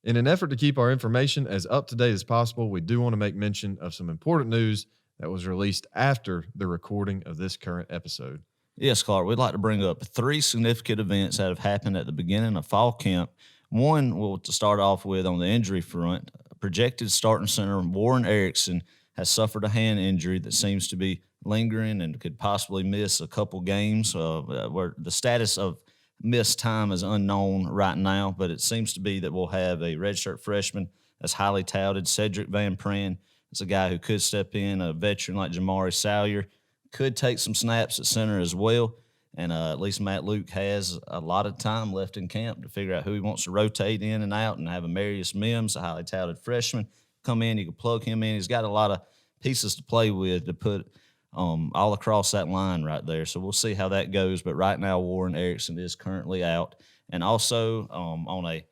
In an effort to keep our information as up-to-date as possible, we do want to make mention of some important news that was released after the recording of this current episode. Yes, Clark, we'd like to bring up 3 significant events that have happened at the beginning of fall camp. One, to start off with on the injury front, projected starting center Warren Erickson has suffered a hand injury that seems to be lingering and could possibly miss a couple games. Where the status of missed time is unknown right now, but it seems to be that we'll have a redshirt freshman that's highly touted, Cedric Van Pran. It's a guy who could step in. A veteran like Jamari Salyer could take some snaps at center as well. And at least Matt Luke has a lot of time left in camp to figure out who he wants to rotate in and out, and have a Marius Mims, a highly touted freshman, come in. You can plug him in. He's got a lot of pieces to play with to put all across that line right there. So we'll see how that goes. But right now, Warren Erickson is currently out. And also on a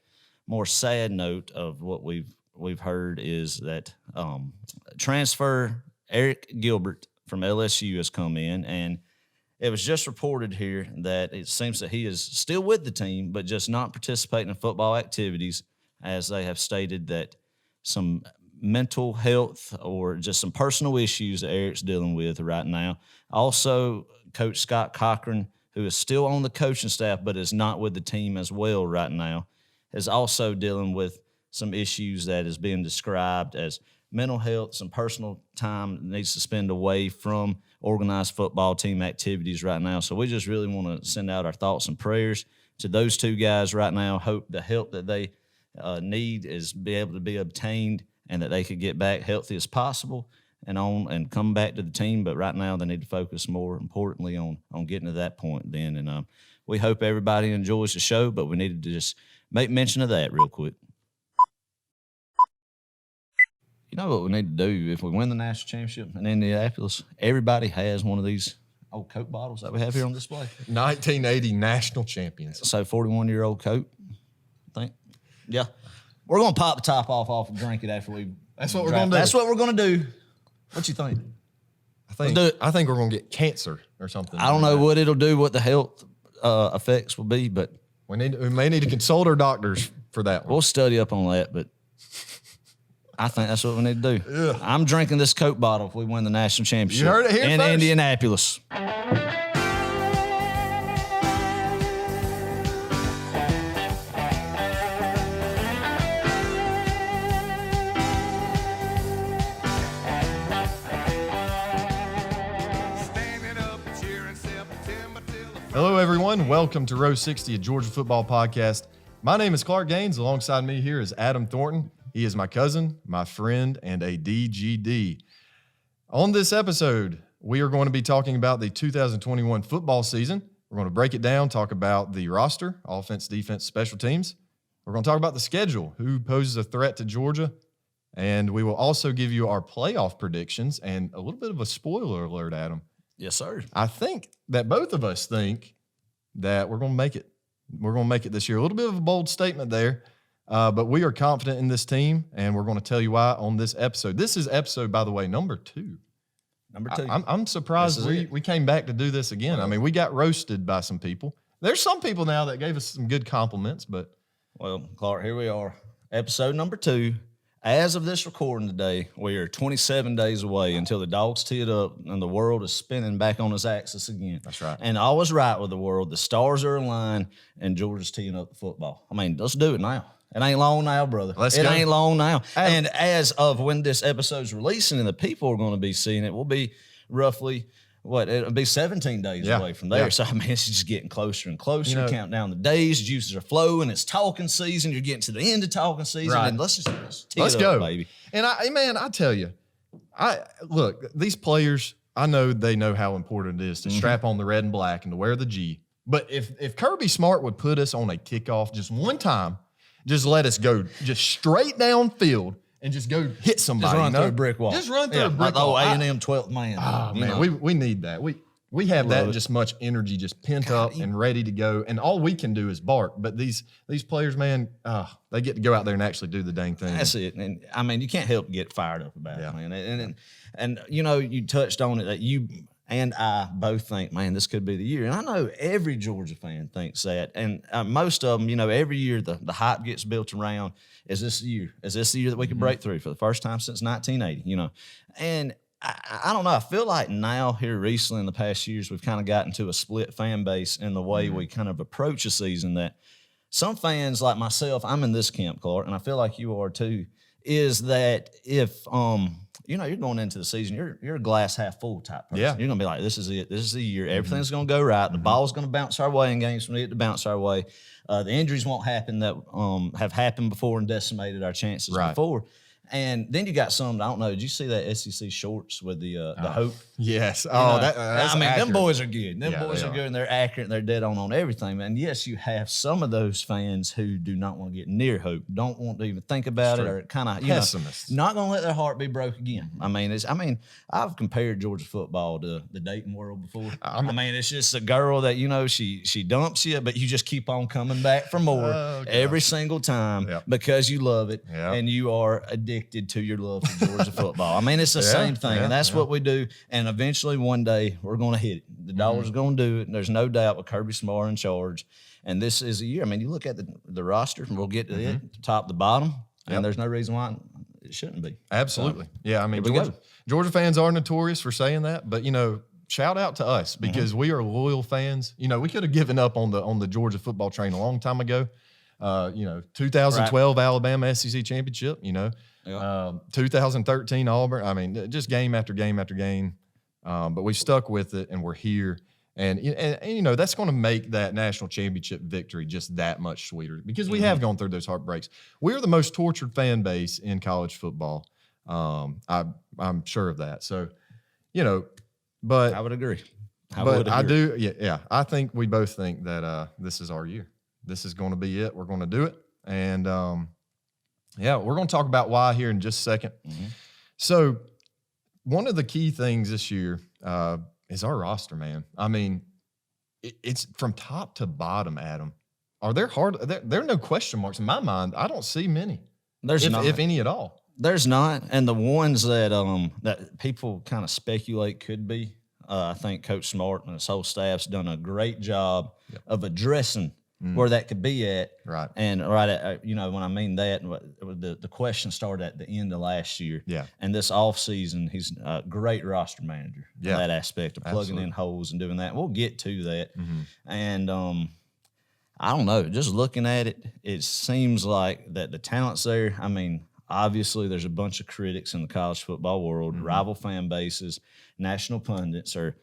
more sad note of what we've heard is that transfer Eric Gilbert from LSU has come in, and it was just reported here that it seems that he is still with the team, but just not participating in football activities, as they have stated that some mental health or just some personal issues that Eric's dealing with right now. Also, Coach Scott Cochran, who is still on the coaching staff but is not with the team as well right now, is also dealing with some issues that is being described as mental health, some personal time needs to spend away from organized football team activities right now. So we just really want to send out our thoughts and prayers to those 2 guys right now. Hope the help that they need is be able to be obtained and that they could get back healthy as possible and come back to the team. But right now they need to focus more importantly on getting to that point then. And we hope everybody enjoys the show, but we needed to just make mention of that real quick. You know what we need to do if we win the national championship in Indianapolis? Everybody has one of these old Coke bottles that we have here on display. 1980 national champions. So 41-year-old Coke, I think. Yeah. We're going to pop the top off and drink it after we. That's what we're going to do. That's what we're going to do. What you think? I think we're going to get cancer or something. I don't know what it'll do, what the health effects will be, but we may need to consult our doctors for that one. We'll study up on that, but I think that's what we need to do. Yeah. I'm drinking this Coke bottle if we win the national championship. You heard it here in first. Indianapolis. Hello, everyone. Welcome to Row 60, a Georgia football podcast. My name is Clark Gaines. Alongside me here is Adam Thornton. He is my cousin, my friend, and a DGD. On this episode, we are going to be talking about the 2021 football season. We're going to break it down, talk about the roster, offense, defense, special teams. We're going to talk about the schedule, who poses a threat to Georgia, and we will also give you our playoff predictions and a little bit of a spoiler alert, Adam. Yes, sir. I think that both of us think that we're going to make it. We're going to make it this year. A little bit of a bold statement there, but we are confident in this team, and we're going to tell you why on this episode. This is episode, by the way, number 2. Number 2. I'm surprised we came back to do this again. Well, I mean, we got roasted by some people. There's some people now that gave us some good compliments, but. Well, Clark, here we are. Episode number 2. As of this recording today, we are 27 days away until the dogs tee it up and the world is spinning back on its axis again. That's right. And all is right with the world. The stars are aligned and Georgia's teeing up the football. I mean, let's do it now. It ain't long now, brother. Let's go. It ain't long now. And as of when this episode's releasing and the people are going to be seeing it, will be roughly, it'll be 17 days away from there. Yeah. So, I mean, it's just getting closer and closer. You count down the days, juices are flowing. It's talking season. You're getting to the end of talking season. Right. And let's go, baby. And I tell you, look, these players, I know they know how important it is to strap on the red and black and to wear the G. But if Kirby Smart would put us on a kickoff just one time, just let us go just straight downfield and just go hit somebody. Just run through a brick wall. Just run through a brick wall. Like the A&M 12th man. Oh, man, we need that. We have that just much energy just pent up and ready to go. And all we can do is bark. But these players, man, they get to go out there and actually do the dang thing. That's it. And, I mean, you can't help but get fired up about it, man. And you know, you touched on it that you and I both think, man, this could be the year. And I know every Georgia fan thinks that. And most of them, every year the hype gets built around, is this the year? Is this the year that we can break through for the first time since 1980, And I don't know. I feel like now here recently in the past years, we've kind of gotten to a split fan base in the way we kind of approach a season that some fans like myself, I'm in this camp, Clark, and I feel like you are too, is that if you're going into the season, you're a glass half full type person. Yeah. You're going to be like, this is it. This is the year. Everything's going to go right. The ball's going to bounce our way in games when we need it to bounce our way. The injuries won't happen that have happened before and decimated our chances before. And then you got some, I don't know, did you see that SEC shorts with the hope? Yes. That's accurate. them boys are good. Them Yeah, boys they are are. good, and they're accurate, and they're dead on everything. And yes, you have some of those fans who do not want to get near hope, don't want to even think about it, or kind of Pessimists. not going to let their heart be broke again. I mean, I've compared Georgia football to the dating world before. It's just a girl that she dumps you, but you just keep on coming back for more every single time because you love it and you are addicted to your love for Georgia football. It's the same thing, and that's what we do. And eventually, one day, we're going to hit it. The Dollars are going to do it, and there's no doubt with Kirby Smart in charge. And this is a year. You look at the roster, and we'll get to it, top to bottom, and there's no reason why it shouldn't be. Absolutely. So, Georgia fans are notorious for saying that, but shout out to us because we are loyal fans. We could have given up on the Georgia football train a long time ago. 2012 Alabama SEC championship. 2013 Auburn. Just game after game after game. But we stuck with it, and we're here. And that's going to make that national championship victory just that much sweeter because we have gone through those heartbreaks. We're the most tortured fan base in college football. I'm sure of that. So, but I would agree. I think we both think that this is our year. This is going to be it. We're going to do it. And we're going to talk about why here in just a second. So one of the key things this year is our roster, man. It's from top to bottom, Adam. Are there there are no question marks in my mind. I don't see many. There's not. If any at all. There's not. And the ones that people kind of speculate could be, I think Coach Smart and his whole staff's done a great job of addressing where that could be at. Right. And when I mean that, the question started at the end of last year. Yeah. And this offseason, he's a great roster manager in that aspect of plugging in holes and doing that. We'll get to that. And I don't know, just looking at it, it seems like that the talent's there. Obviously, there's a bunch of critics in the college football world, rival fan bases, national pundits are,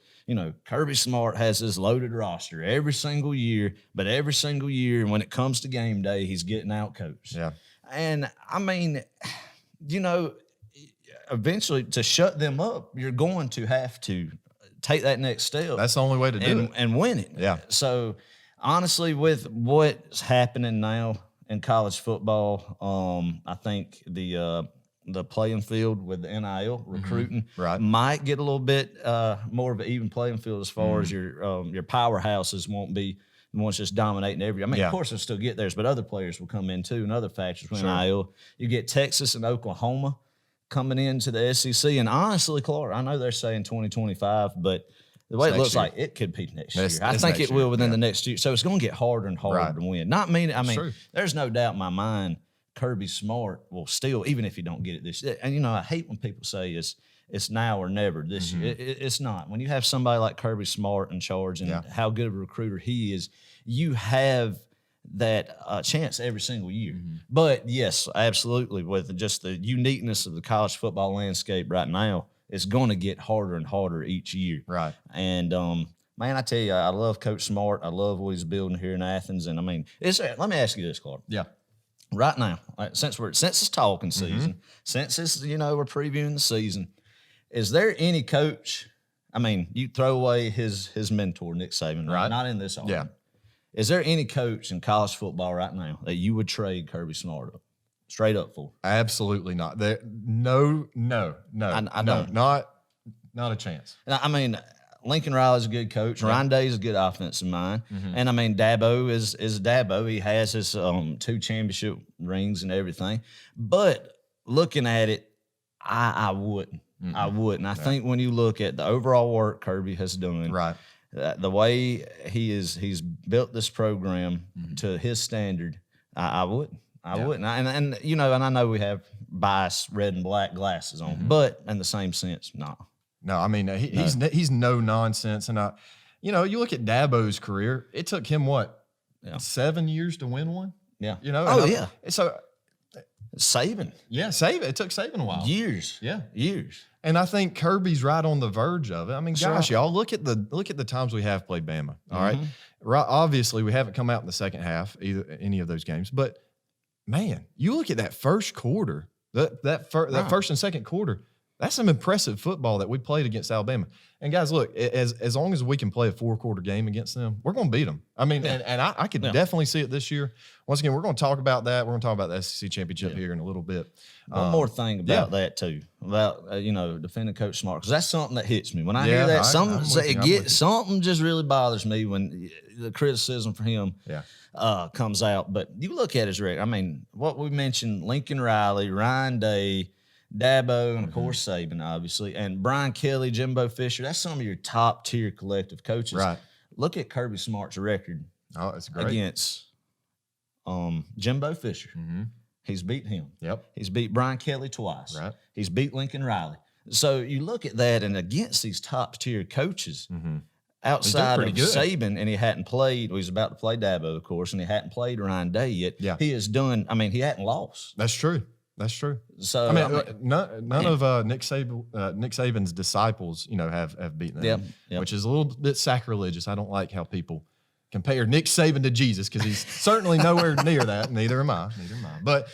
Kirby Smart has this loaded roster every single year, but every single year when it comes to game day, he's getting out coached. Yeah. And eventually to shut them up, you're going to have to take that next step. That's the only way to do it. And win it. Yeah. So honestly, with what's happening now in college football, I think the playing field with the NIL recruiting might get a little bit more of an even playing field as far as your powerhouses won't be the ones just dominating every. Of course they'll still get theirs, but other players will come in too, and other factors with NIL. You get Texas and Oklahoma coming into the SEC, and honestly, Clark, I know they're saying 2025, but the way it looks like it could be next year. I think it will within the next year. So it's going to get harder and harder to win. There's no doubt in my mind Kirby Smart will still, even if you don't get it this year. And, I hate when people say it's now or never this year. It's not. When you have somebody like Kirby Smart in charge and how good of a recruiter he is, you have that chance every single year. But, yes, absolutely, with just the uniqueness of the college football landscape right now, it's going to get harder and harder each year. Right. And, man, I tell you, I love Coach Smart. I love what he's building here in Athens. And, let me ask you this, Clark. Yeah. Right now, since it's talking season, since it's, we're previewing the season, is there any coach, you throw away his mentor, Nick Saban, right? Not in this argument. Yeah. Is there any coach in college football right now that you would trade Kirby Smart up, straight up for? Absolutely not. No. I don't. Not a chance. And Lincoln Riley's a good coach. Ryan Day's a good offensive mind. And Dabo is Dabo. He has his 2 championship rings and everything. But looking at it, I wouldn't. I wouldn't. I think when you look at the overall work Kirby has done, Right. The way he's built this program to his standard, I wouldn't. I wouldn't. And you know, and I know we have biased red and black glasses on, but in the same sense, no. No, I mean he's no nonsense, and you know, you look at Dabo's career. It took him what 7 years to win one. Yeah. You know. So Saban. Yeah, Saban. It took Saban a while. Years. Yeah, years. And I think Kirby's right on the verge of it. I mean, gosh, y'all look at the times we have played Bama. All right, obviously we haven't come out in the second half any of those games, but man, you look at that first quarter, that first and second quarter. That's some impressive football that we played against Alabama. And guys, look, as long as we can play a 4-quarter game against them, we're going to beat them. I mean, and I could definitely see it this year. Once again, we're going to talk about that. We're going to talk about the SEC championship here in a little bit. One more thing about that too, about you know, defending Coach Smart, because that's something that hits me when I hear that. Something just really bothers me when the criticism for him comes out. But you look at his record. I mean, what we mentioned: Lincoln Riley, Ryan Day, Dabo, and of course Saban, obviously, and Brian Kelly, Jimbo Fisher. That's some of your top tier collective coaches. Right. Look at Kirby Smart's record. Oh, it's great. Against Jimbo Fisher. He's beat him. Yep. He's beat Brian Kelly twice. Right. He's beat Lincoln Riley. So you look at that, and against these top tier coaches, outside of Saban, and he hadn't played. Well, he's about to play Dabo, of course, and he hadn't played Ryan Day yet. Yeah. He has done. I mean, he hadn't lost. That's true. That's true. So I mean, none of Nick Saban's disciples, you know, have beaten them, which is a little bit sacrilegious. I don't like how people compare Nick Saban to Jesus, because he's certainly nowhere near that. Neither am I. But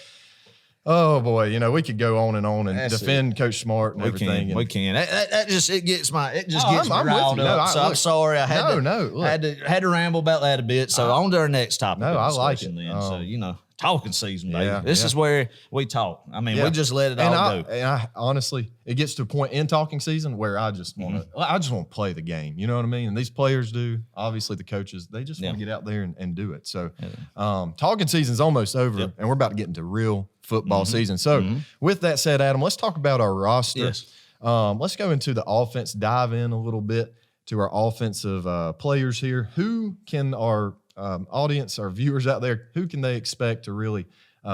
oh boy, you know, we could go on and defend Coach Smart and everything. We can. That just gets me riled up. No, I'm sorry. I had to ramble about that a bit. So on to our next topic. No, I like it. Then. So you know. Talking season, baby. This is where we talk. I mean, we just let it all go. And I honestly, it gets to a point in talking season where I just want to play the game. You know what I mean? And these players do. Obviously, the coaches, they just want to get out there and do it. So, talking season's almost over, and we're about to get into real football season. So, with that said, Adam, let's talk about our roster. Yes. Let's go into the offense, dive in a little bit to our offensive players here. Who can our audience, our viewers out there, who can they expect to really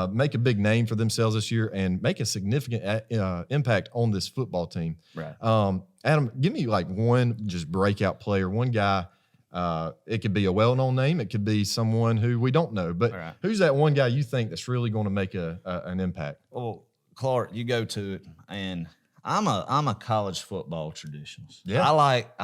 make a big name for themselves this year and make a significant impact on this football team? Right. Adam, give me like one just breakout player, one guy. It could be a well-known name. It could be someone who we don't know. But who's that one guy you think that's really going to make an impact? Well, Clark, you go to it, and I'm a college football traditionalist. Yeah. I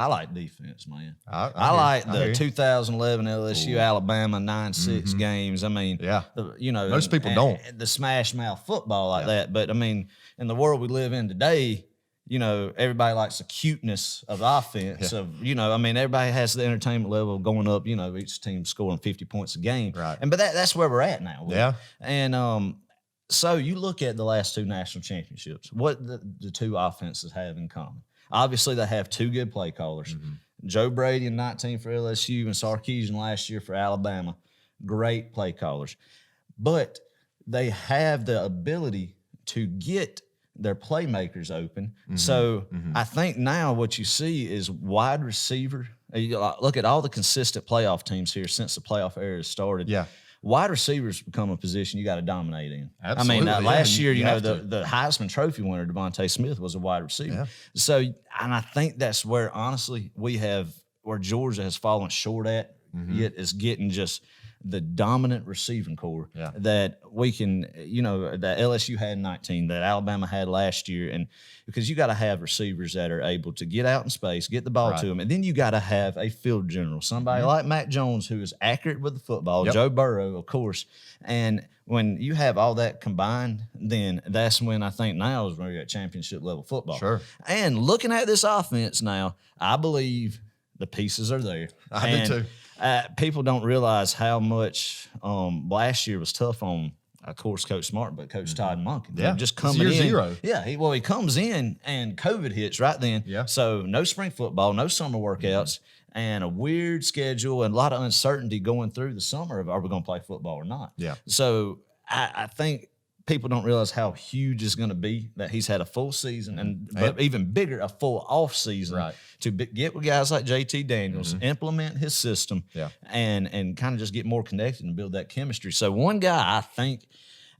like defense, man. I like the 2011 LSU Alabama 9-6 games. I mean, most people don't. The smash mouth football like that. But I mean, in the world we live in today, you know, everybody likes the cuteness of offense. Of, you know, I mean, everybody has the entertainment level going up. You know, each team scoring 50 points a game. Right. But that's where we're at now. Yeah. And so you look at the last two national championships, what the two offenses have in common. Obviously, they have two good play callers. Joe Brady in 19 for LSU and Sarkisian last year for Alabama. Great play callers. But they have the ability to get their playmakers open. So I think now what you see is wide receiver. Look at all the consistent playoff teams here since the playoff era started. Yeah. Wide receivers become a position you got to dominate in. Absolutely. I mean, last year, you know, the Heisman Trophy winner, Devontae Smith, was a wide receiver. Yeah. So, and I think that's where, honestly, where Georgia has fallen short at, yet is getting just the dominant receiving core that we can, you know, that LSU had in 19, that Alabama had last year. And because you got to have receivers that are able to get out in space, get the ball to them. And then you got to have a field general, somebody like Mac Jones, who is accurate with the football, Joe Burrow, of course. And when you have all that combined, then that's when I think now is when you're at championship level football. Sure. And looking at this offense now, I believe the pieces are there. I do too. People don't realize how much last year was tough on, of course, Coach Smart, but Coach Todd Monken. Yeah, just coming year in. Zero. Yeah, he comes in and COVID hits right then. Yeah. So no spring football, no summer workouts, and a weird schedule and a lot of uncertainty going through the summer of are we going to play football or not. Yeah. So I think people don't realize how huge it's going to be that he's had a full season but even bigger, a full off season to get with guys like JT Daniels, implement his system, and kind of just get more connected and build that chemistry. So one guy I think,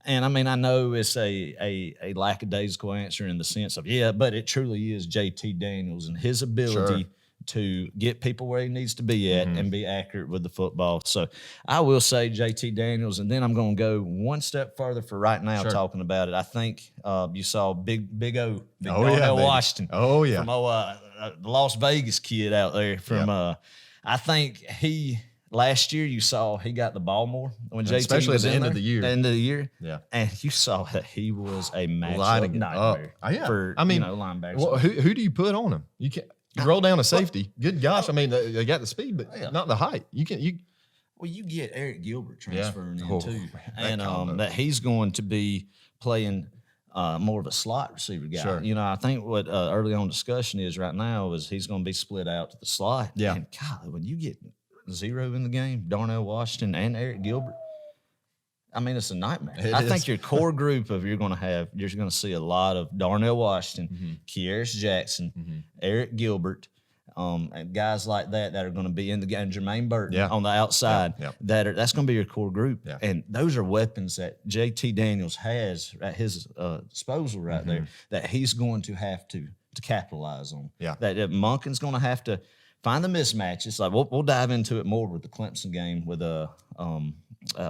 and I mean, I know it's a lackadaisical answer in the sense of, but it truly is JT Daniels and his ability to get people where he needs to be at and be accurate with the football. So I will say JT Daniels, and then I'm going to go one step further for right now talking about it. I think you saw Big O, Darnell Washington. Oh, yeah. From the Las Vegas kid out there. From I think last year you saw he got the ball more when JT especially was at the end of the year. Yeah. And you saw that he was a matchup lighting nightmare for linebackers. Well, who do you put on him? You can't. You roll down a safety. Good gosh. I mean, they got the speed, but not the height. Well, you get Eric Gilbert transferring in too. And that he's going to be playing more of a slot receiver guy. Sure. You know, I think what early on discussion is right now is he's going to be split out to the slot. Yeah. And God, when you get zero in the game, Darnell Washington and Eric Gilbert, I mean, it's a nightmare. I think your core group you're going to see a lot of Darnell Washington, Kearis Jackson, Eric Gilbert, and guys like that are going to be in the game. Jermaine Burton on the outside. That's going to be your core group. Yeah. And those are weapons that JT Daniels has at his disposal there that he's going to have to capitalize on. Yeah. That Monken's going to have to find the mismatches. Like we'll dive into it more with the Clemson game with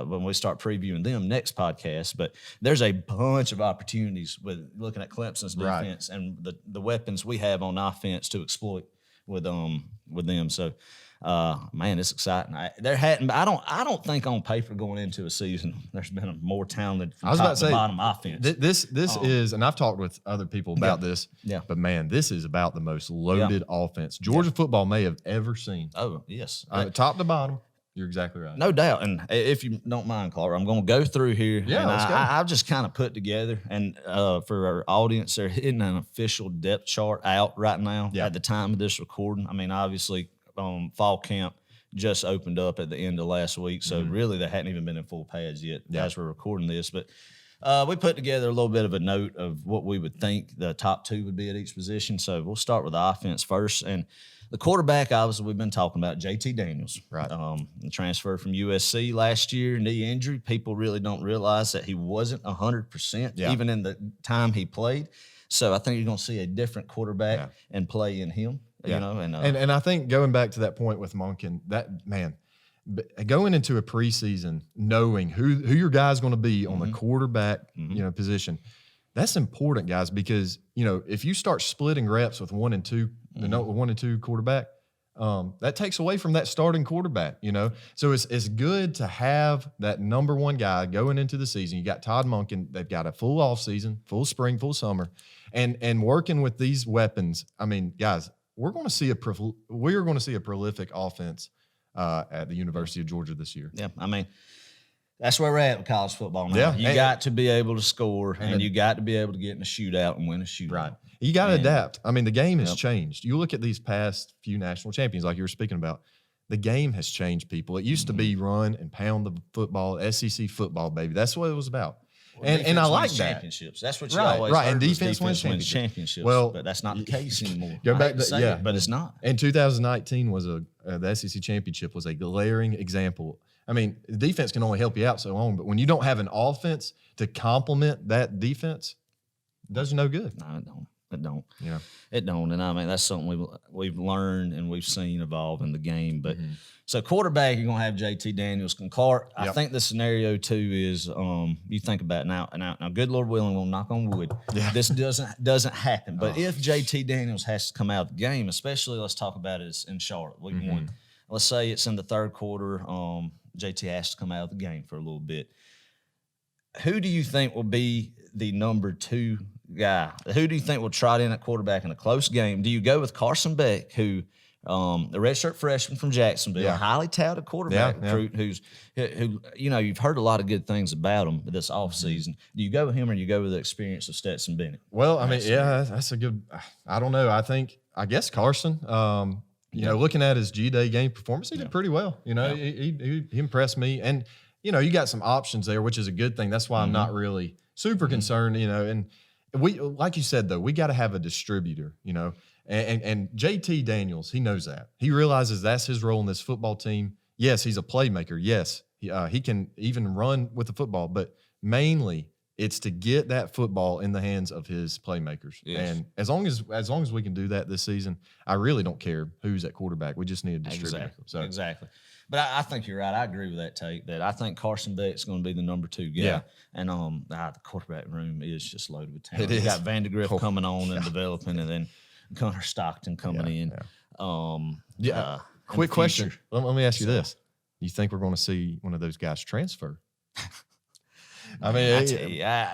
when we start previewing them next podcast. But there's a bunch of opportunities with looking at Clemson's defense and the weapons we have on offense to exploit with them. So man, it's exciting. I don't think on paper going into a season there's been a more talented from top to bottom offense. This is, and I've talked with other people about this. Yeah. But man, this is about the most loaded offense Georgia football may have ever seen. Oh yes, top to bottom. You're exactly right. No doubt. And if you don't mind, Clark, I'm going to go through here. Yeah, and let's go. I've just kind of put together, and for our audience, there isn't an official depth chart out right now at the time of this recording. I mean, obviously, fall camp just opened up at the end of last week, so really they hadn't even been in full pads yet as we're recording this. But we put together a little bit of a note of what we would think the top two would be at each position. So we'll start with the offense first. And the quarterback, obviously, we've been talking about JT Daniels. Right. The transfer from USC last year, knee injury. People really don't realize that he wasn't 100% even in the time he played. So I think you're going to see a different quarterback and play in him. You know, and I think going back to that point with Monken, that man, going into a preseason knowing who your guy's going to be on the quarterback position, that's important, guys, because if you start splitting reps with 1 and 2, the 1 and 2 quarterback, that takes away from that starting quarterback. So it's good to have that number one guy going into the season. You got Todd Monken; they've got a full off season, full spring, full summer, and working with these weapons. I mean, guys, we're going to see a prolific offense at the University of Georgia this year. Yeah, I mean, that's where we're at with college football now. You got to be able to score, and you got to be able to get in a shootout and win a shootout. Right. You got to adapt. I mean, the game has changed. You look at these past few national champions, like you were speaking about. The game has changed, people. It used to be run and pound the football, SEC football, baby. That's what it was about. Well, and I like that. Championships. That's what you always heard. And defense wins championships. Well, but that's not the case anymore. Go back to but it's not. And 2019 was the SEC championship was a glaring example. I mean, the defense can only help you out so long, but when you don't have an offense to complement that defense, it does no good. No, it don't. It don't. Yeah. It don't. And I mean, that's something we've learned and we've seen evolve in the game. But so quarterback, you're gonna have JT Daniels and Clark. I think the scenario too is you think about it now. Now, good Lord willing, we'll knock on wood. Yeah. This doesn't happen. But if JT Daniels has to come out of the game, especially let's talk about it in Charlotte, week 1. Let's say it's in the third quarter. JT has to come out of the game for a little bit. Who do you think will be the number 2 guy? Who do you think will trot in at quarterback in a close game? Do you go with Carson Beck, who the redshirt freshman from Jacksonville, a highly touted quarterback recruit who you've heard a lot of good things about him this offseason. Do you go with him or do you go with the experience of Stetson Bennett? Well, I mean, that's a good – I don't know. I guess Carson looking at his G-Day game performance, he did pretty well. He impressed me. And, you know, you got some options there, which is a good thing. That's why I'm not really super concerned, you know. And we, like you said, though, we got to have a distributor, you know. And JT Daniels, he knows that. He realizes that's his role in this football team. Yes, he's a playmaker. Yes, he can even run with the football, but mainly it's to get that football in the hands of his playmakers. Yes. And as long as we can do that this season, I really don't care who's at quarterback. We just need a distributor. Exactly. But I think you're right. I agree with that take. That I think Carson Beck's going to be the number 2 guy. Yeah. And the quarterback room is just loaded with talent. You got Vanderbilt coming on and developing, and then Connor Stockton coming in. Quick question. Let me ask you this: you think we're going to see one of those guys transfer? I mean,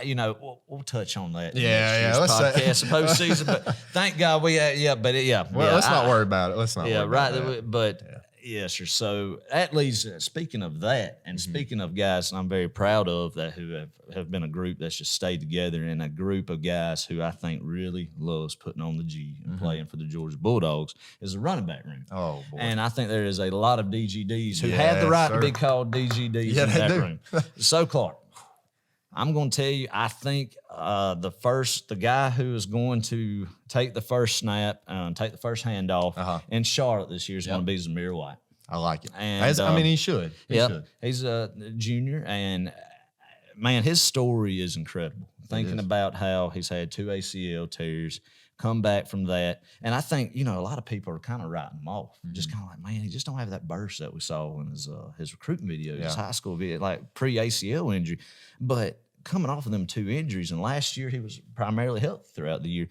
you know, we'll touch on that. Let's podcast postseason. But thank God Well, let's not worry about it. Let's not. Yeah, right. But yes, sir. So that leads. Speaking of that, and speaking of guys, I'm very proud of that who have been a group that's just stayed together, and a group of guys who I think really loves putting on the G and playing for the Georgia Bulldogs is the running back room. Oh boy! And I think there is a lot of DGDs who have the right to be called DGDs in that room. So Clark, I'm going to tell you, I think the guy who is going to take the first snap, take the first handoff in Charlotte this year is going to be Zamir White. I like it. And, I mean, he should. He's a junior, and, man, his story is incredible. Thinking about how he's had 2 ACL tears, come back from that. And I think, you know, a lot of people are kind of writing him off. Just kind of like, man, he just don't have that burst that we saw in his recruiting video, his high school video, like pre-ACL injury. But coming off of them 2 injuries, and last year he was primarily healthy throughout the year.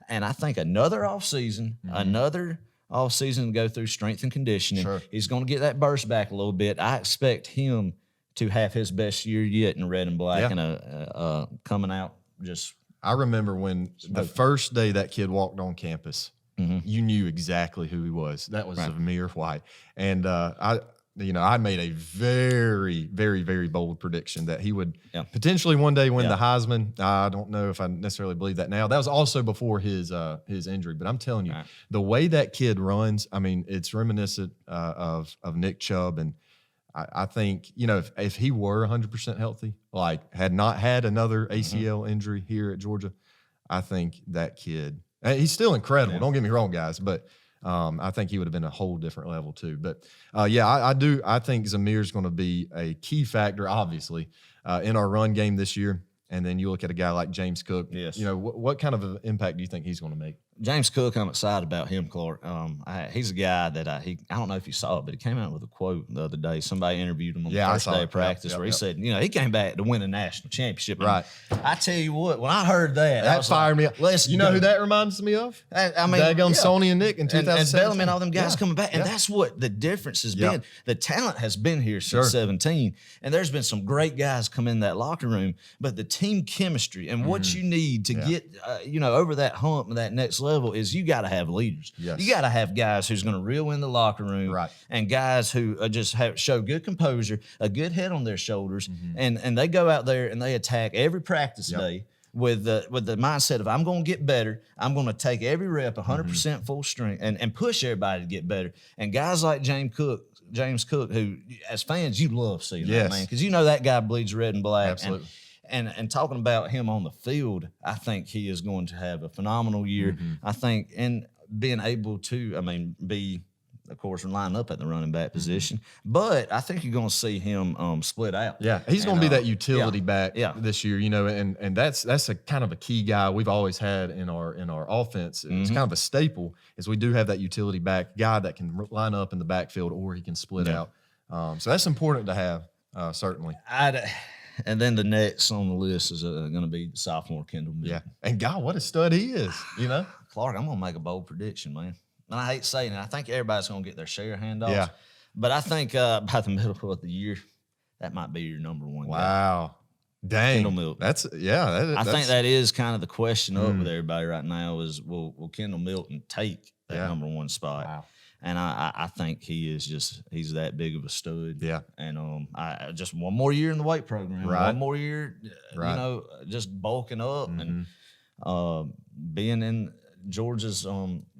And I think another offseason to go through strength and conditioning. Sure. He's going to get that burst back a little bit. I expect him to have his best year yet in red and black and coming out just. I remember when the first day that kid walked on campus, you knew exactly who he was. That was Zamir White. And I made a very, very, very bold prediction that he would potentially one day win the Heisman. I don't know if I necessarily believe that now. That was also before his injury. But I'm telling you, the way that kid runs, I mean, it's reminiscent of Nick Chubb. And I think, you know, if he were 100% healthy, like had not had another ACL injury here at Georgia, I think that kid, he's still incredible. Don't get me wrong, guys, but I think he would have been a whole different level too. But I think Zamir's going to be a key factor, obviously, in our run game this year. And then you look at a guy like James Cook. Yes. You know, what kind of an impact do you think he's going to make? James Cook, I'm excited about him, Clark. He's a guy that I don't know if you saw it, but he came out with a quote the other day. Somebody interviewed him on the first day of practice where he said, you know, he came back to win a national championship. Right. I tell you what, when I heard that fired me up. Listen, you know who that reminds me of? I mean, Sony and Nick in 2017. And Bellamy and all them guys coming back. And that's what the difference has been. The talent has been here since 17. And there's been some great guys come in that locker room, but the team chemistry and what you need to get, over that hump and that next level is you got to have leaders. Yes. You got to have guys who's going to reel in the locker room, and guys who just show good composure, a good head on their shoulders, and they go out there and they attack every practice day with the mindset of I'm going to get better. I'm going to take every rep 100% full strength and push everybody to get better. And guys like James Cook, who as fans you love seeing that man because you know that guy bleeds red and black. Absolutely. And talking about him on the field, I think he is going to have a phenomenal year. I think in being able to, be, of course, line up at the running back position. But I think you're going to see him split out. Yeah, he's going to be that utility back this year, you know, and that's a kind of a key guy we've always had in our offense. It's kind of a staple is we do have that utility back guy that can line up in the backfield or he can split out. So that's important to have, certainly. And then the next on the list is going to be sophomore Kendall Milton. Yeah. And God, what a stud he is, you know? Clark, I'm going to make a bold prediction, man. And I hate saying it. I think everybody's going to get their share of handoffs. Yeah. But I think by the middle of the year, that might be your number one guy. Wow. Dang. Kendall Milton. I think that is kind of the question up with everybody right now is will Kendall Milton take that number one spot? Wow. And I think he's that big of a stud. Yeah. And I just one more year in the weight program. Right. One more year, just bulking up and being in Georgia's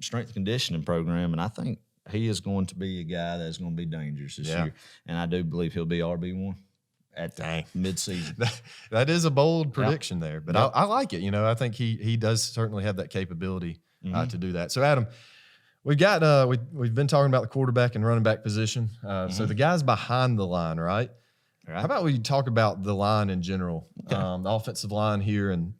strength and conditioning program. And I think he is going to be a guy that's going to be dangerous this year. And I do believe he'll be RB1. at the midseason. That is a bold prediction there, but I like it. I think he does certainly have that capability to do that. So, Adam, we've got we've been talking about the quarterback and running back position. So the guys behind the line, right? How about we talk about the line in general, the offensive line here, and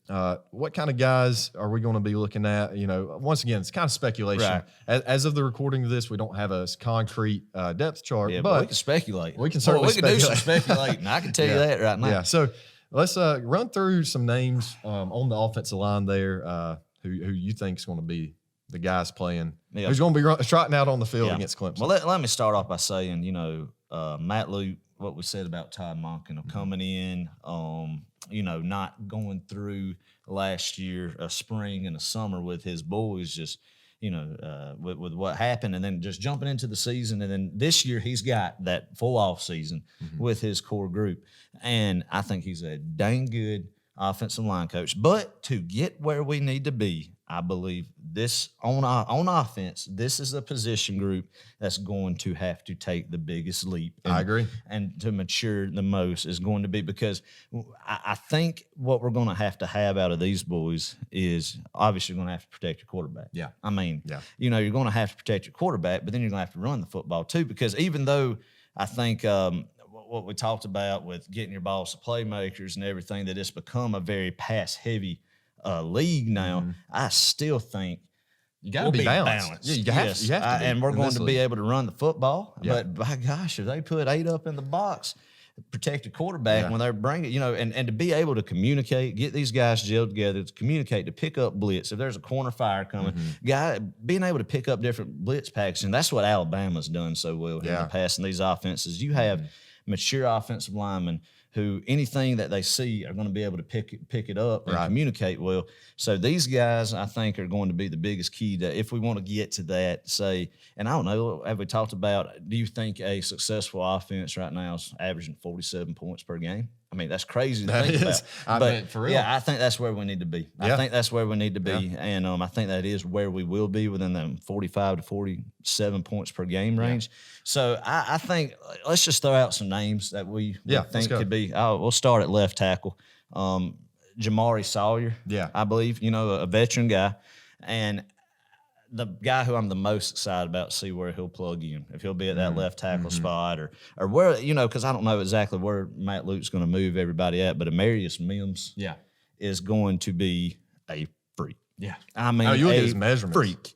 what kind of guys are we going to be looking at? Once again, it's kind of speculation. Right. As of the recording of this, we don't have a concrete depth chart, but we can speculate. We can certainly do some speculating. I can tell you that right now. Yeah. So let's run through some names on the offensive line there. Who you think is going to be the guys playing? Yeah. Who's going to be trotting out on the field against Clemson? Well, let me start off by saying, Matt Luke, what we said about Todd Monken coming in, not going through last year, a spring and a summer with his boys, just, with what happened, and then just jumping into the season. And then this year he's got that full off season with his core group. And I think he's a dang good offensive line coach. But to get where we need to be, I believe this on offense, this is a position group that's going to have to take the biggest leap. I agree. And to mature the most is going to be, because I think what we're going to have out of these boys is obviously you're going to have to protect your quarterback. Yeah. I mean, you're going to have to protect your quarterback, but then you're going to have to run the football too, because even though I think what we talked about with getting your balls to playmakers and everything, that it's become a very pass-heavy league now, I still think you got to be balanced. Yeah, you have to be and we're going to be able to run the football. Yeah. But by gosh, if they put 8 up in the box, protect the quarterback when they're bringing it, and to be able to communicate, get these guys gelled together, to communicate, to pick up blitz. If there's a corner fire coming, being able to pick up different blitz packs, and that's what Alabama's done so well in the past in these offenses. You have mature offensive linemen who anything that they see are going to be able to pick it up and communicate well. So these guys, I think, are going to be the biggest key to, if we want to get to that, say, and I don't know, have we talked about, do you think a successful offense right now is averaging 47 points per game? I mean, that's crazy to think about. But for real. Yeah, I think that's where we need to be. I think that's where we need to be. And I think that is where we will be, within the 45 to 47 points per game range. So I think let's just throw out some names that we think could be. We'll start at left tackle. Jamari Sawyer, I believe, a veteran guy. And the guy who I'm the most excited about to see where he'll plug in, if he'll be at that left tackle spot or where, because I don't know exactly where Matt Luke's going to move everybody at, but Amarius Mims is going to be a freak. Yeah. I mean, you look at his measurements. Freak.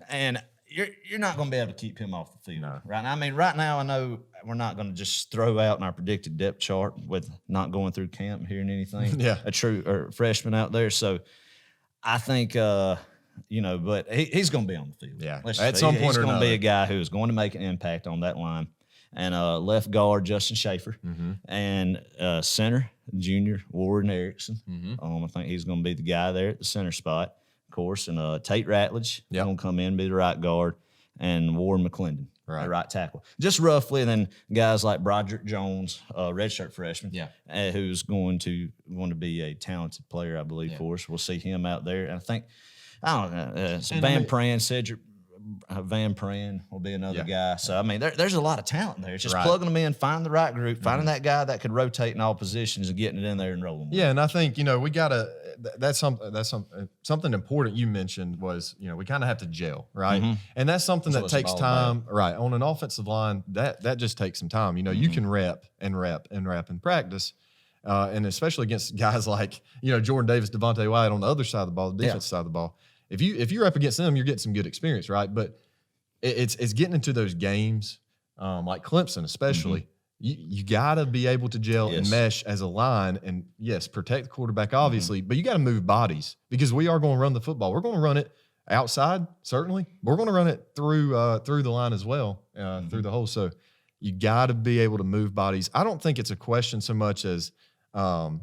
And you're not going to be able to keep him off the field. Right now. I mean, right now I know we're not going to just throw out in our predicted depth chart with not going through camp and hearing anything. A true freshman out there. So I think but he's going to be on the field. Yeah, at some point he's going to be a guy who is going to make an impact on that line. And left guard, Justin Schaefer. And center, junior, Warren Erickson. I think he's going to be the guy there at the center spot, of course. And Tate Ratledge is going to come in and be the right guard. And Warren McClendon, the right tackle. Just roughly, and then guys like Broderick Jones, redshirt freshman, who's going to be a talented player, I believe, for us. We'll see him out there. And I think, Van Pran, Cedric Van Pran will be another guy. So, I mean, there's a lot of talent there. It's just plugging them in, finding the right group, finding that guy that could rotate in all positions and getting it in there and rolling with it. Yeah, and I think, we got to – that's something important you mentioned was, we kind of have to gel, right? And that's something that takes time. Right. On an offensive line, that just takes some time. You can rep and practice. And especially against guys like, Jordan Davis, Devontae Wyatt on the other side of the ball, the defensive side of the ball. If you're up against them, you're getting some good experience, right? But it's getting into those games, like Clemson especially. You got to be able to gel and mesh as a line, and yes, protect the quarterback obviously, but you got to move bodies, because we are going to run the football. We're going to run it outside, certainly. We're going to run it through the line as well, through the hole. So you got to be able to move bodies. I don't think it's a question so much as are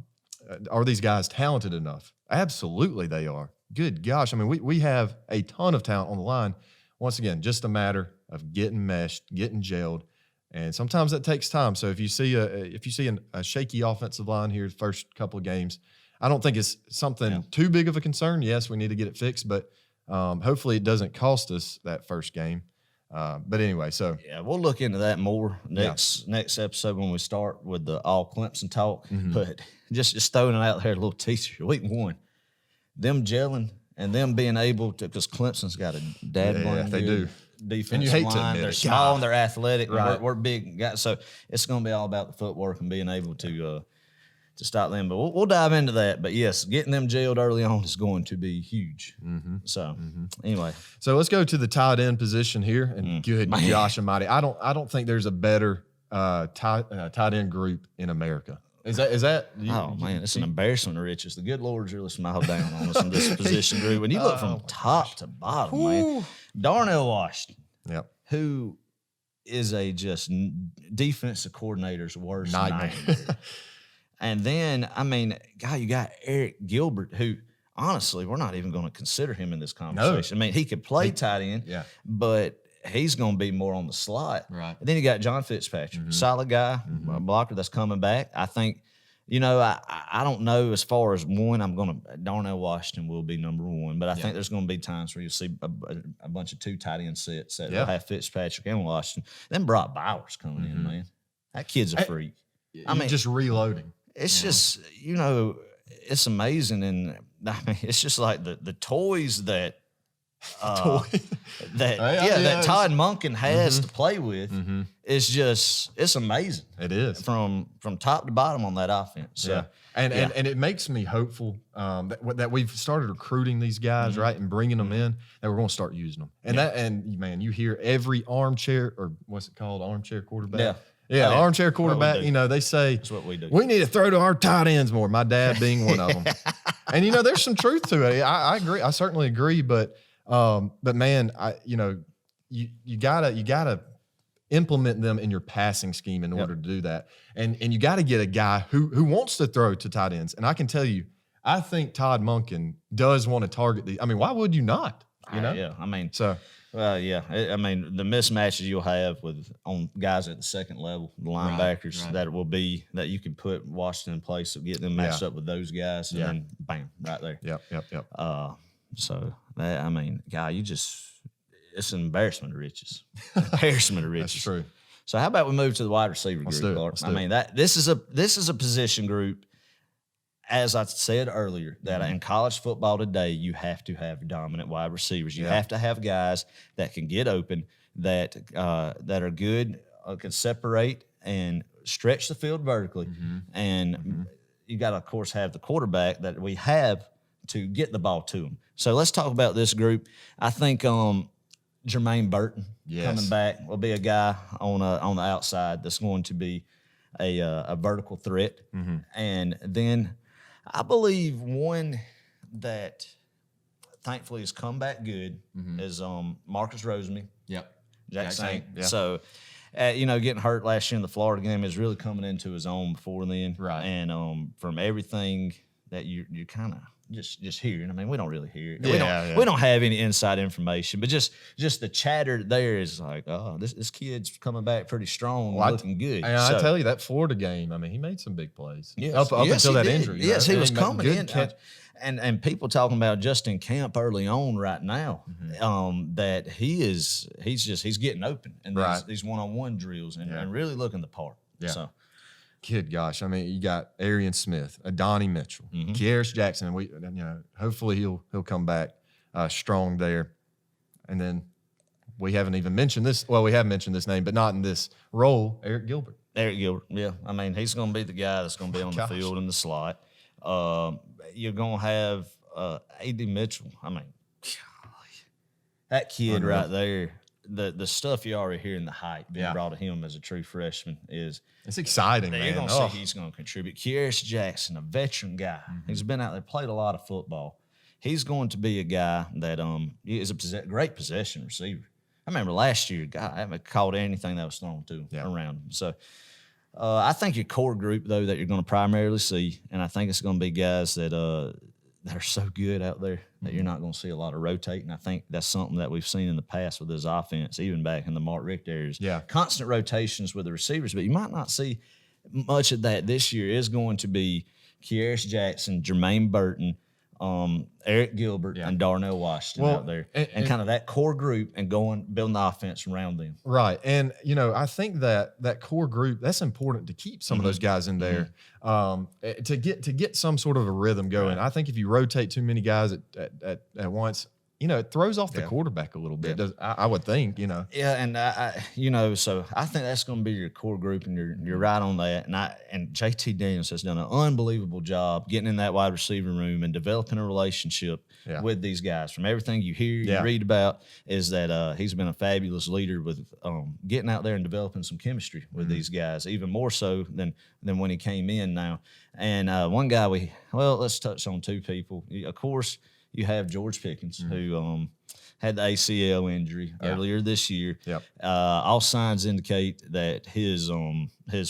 these guys talented enough? Absolutely, they are. Good gosh. I mean, we have a ton of talent on the line. Once again, just a matter of getting meshed, getting gelled, and sometimes that takes time. So if you see a shaky offensive line here the first couple of games, I don't think it's something too big of a concern. Yes, we need to get it fixed, but hopefully it doesn't cost us that first game. But anyway, so Yeah, we'll look into that more next episode when we start with the all Clemson talk. But just throwing it out there, a little teaser. Week 1, them gelling and them being able to, because Clemson's got a they do. Defensive And you hate to line. admit They're it. small and they're athletic. Right. And we're big guys, so it's going to be all about the footwork and being able to stop them. But we'll dive into that. But yes, getting them jailed early on is going to be huge. So anyway, so let's go to the tight end position here. And good gosh almighty, I don't think there's a better tight end group in America. Is that? Man, it's an embarrassment of riches. The good Lord's really smiled down on us in this position group. When you look from top to bottom, man, Darnell Washington, who is a just defensive coordinator's worst nightmare. And then, I mean, you got Eric Gilbert, who honestly, we're not even going to consider him in this conversation. I mean, he could play tight end, but he's going to be more on the slot. Right. And then you got John Fitzpatrick, solid guy, a blocker that's coming back. I think, I don't know as far as one, Darnell Washington will be number 1, but I think there's going to be times where you'll see a bunch of 2 tight end sets that will have Fitzpatrick and Washington. Then Brock Bowers coming in, man. That kid's a freak. I mean, just reloading. It's just, it's amazing. And I mean, it's just like the toys that that Todd Monken has to play with is it's amazing. It is from top to bottom on that offense. So, and it makes me hopeful that we've started recruiting these guys right and bringing them in, that we're going to start using them. And man, you hear every armchair, or what's it called, armchair quarterback. Armchair quarterback. They say that's what we do. We need to throw to our tight ends more. My dad being one of them. And there's some truth to it. I agree. I certainly agree. But man, you gotta implement them in your passing scheme in order to do that. And you got to get a guy who wants to throw to tight ends. And I can tell you, I think Todd Monken does want to target these. I mean, why would you not? Yeah. I mean, so. Well, yeah. I mean, the mismatches you'll have on guys at the second level, the linebackers, that will be that you can put Washington in place of getting them matched up with those guys, and then bam, right there. Yep. So I mean, it's an embarrassment of riches. Embarrassment of riches. That's true. So how about we move to the wide receiver group, Clark? I mean, this is a position group. As I said earlier, that in college football today, you have to have dominant wide receivers. You have to have guys that can get open, that are good, can separate and stretch the field vertically. And you got to, of course, have the quarterback that we have to get the ball to them. So let's talk about this group. I think Jermaine Burton coming back will be a guy on the outside that's going to be a vertical threat. And then I believe one that thankfully has come back good is Marcus Rosemary. Jack Saint. So, getting hurt last year in the Florida game is really coming into his own before then. Right. And from everything that you're kind of just hearing. I mean, we don't really hear it. We don't have any inside information, but just the chatter there is like, oh, this kid's coming back pretty strong, looking good. And I tell you, that Florida game, I mean, he made some big plays. Up until that injury. Yes, he was coming in. And people talking about Justin Camp early on right now, that he's getting open in these one-on-one drills and really looking the part. Yeah. So. Kid, gosh, I mean, you got Arian Smith, Adonai Mitchell, Kearis Jackson. Hopefully he'll come back strong there. And then we haven't even mentioned this. Well, we have mentioned this name, but not in this role. Eric Gilbert. Yeah. I mean, he's going to be the guy that's going to be on the field in the slot. You're going to have A.D. Mitchell. I mean, golly, that kid right there. The stuff you already hear in the hype being brought to him as a true freshman is it's exciting, man. You're going to see he's going to contribute. Kearis Jackson, a veteran guy. He's been out there, played a lot of football. He's going to be a guy that is a great possession receiver. I remember last year, I haven't caught anything that was thrown to him around him. So I think your core group, though, that you're going to primarily see, and I think it's going to be guys that are so good out there that you're not going to see a lot of rotating. I think that's something that we've seen in the past with his offense, even back in the Mark Richt areas. Yeah. Constant rotations with the receivers, but you might not see much of that this year. Is going to be Kearis Jackson, Jermaine Burton, Eric Gilbert and Darnell Washington out there, and kind of that core group, and building the offense around them. Right. And, I think that core group, that's important to keep some of those guys in there to get some sort of a rhythm going. Right. I think if you rotate too many guys at once, it throws off the quarterback a little bit. I would think, Yeah, and so I think that's going to be your core group, and you're right on that. And JT Daniels has done an unbelievable job getting in that wide receiver room and developing a relationship with these guys. From everything you hear, you read about, is that he's been a fabulous leader with getting out there and developing some chemistry with these guys, even more so than when he came in now. And one guy let's touch on two people. Of course, you have George Pickens, who had the ACL injury earlier this year. Yep. All signs indicate that his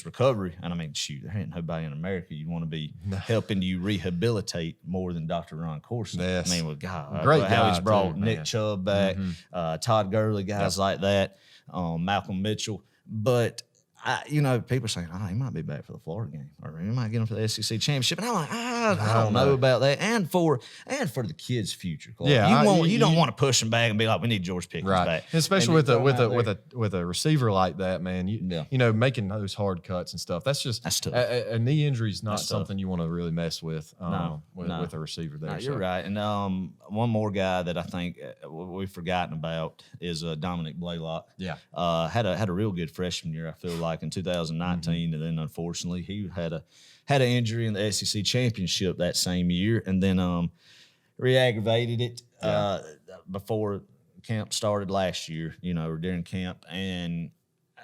recovery, and I mean, shoot, there ain't nobody in America you'd want to be helping you rehabilitate more than Dr. Ron Corson. Yes. I mean, with God, great how guy he's brought too, Nick Chubb back, Todd Gurley, guys like that, Malcolm Mitchell. But people are saying, he might be back for the Florida game, or he might get him for the SEC championship. And I'm like, I don't know about that. And for the kids' future, Clark. You don't want to push them back and be like, we need George Pickens back, especially with a receiver like that, man. Making those hard cuts and stuff. That's tough. A knee injury is not something you want to really mess with. With a receiver there. No, you're right. And one more guy that I think we've forgotten about is Dominic Blaylock. Yeah, had a real good freshman year, I feel like, in 2019, and then unfortunately he had an injury in the SEC championship that same year, and then re-aggravated it before camp started last year, or during camp. And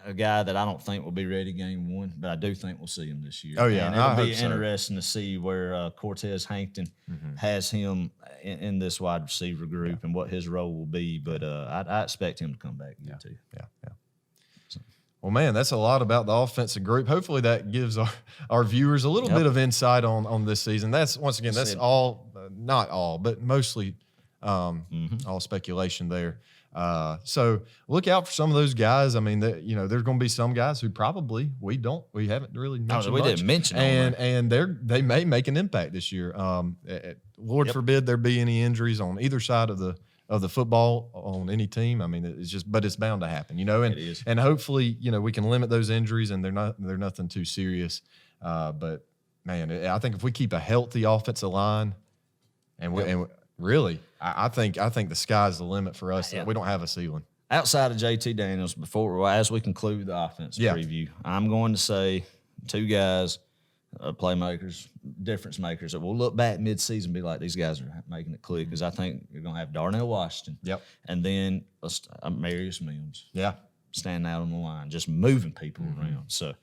a guy that I don't think will be ready game one, but I do think we'll see him this year. Oh yeah, and it'll be interesting to see where Cortez Hankton has him in this wide receiver group and what his role will be. But I expect him to come back year two. Yeah. Well, man, that's a lot about the offensive group. Hopefully that gives our viewers a little bit of insight on this season. That's, once again, that's all, not all, but mostly all speculation there. So look out for some of those guys. I mean, there's going to be some guys who probably we haven't really mentioned we much. didn't mention and they may make an impact this year. Lord forbid there be any injuries on either side of the football on any team. I mean, but it's bound to happen, and hopefully, we can limit those injuries and they're nothing too serious. But man, I think if we keep a healthy offensive line and really, I think the sky's the limit for us. We don't have a ceiling. Outside of JT Daniels, as we conclude the offense preview, I'm going to say two guys, playmakers, difference makers, that we'll look back mid-season and be like, these guys are making it click, because I think you're going to have Darnell Washington. Yep. And then Marius Mims. Yeah. Standing out on the line, just moving people around. So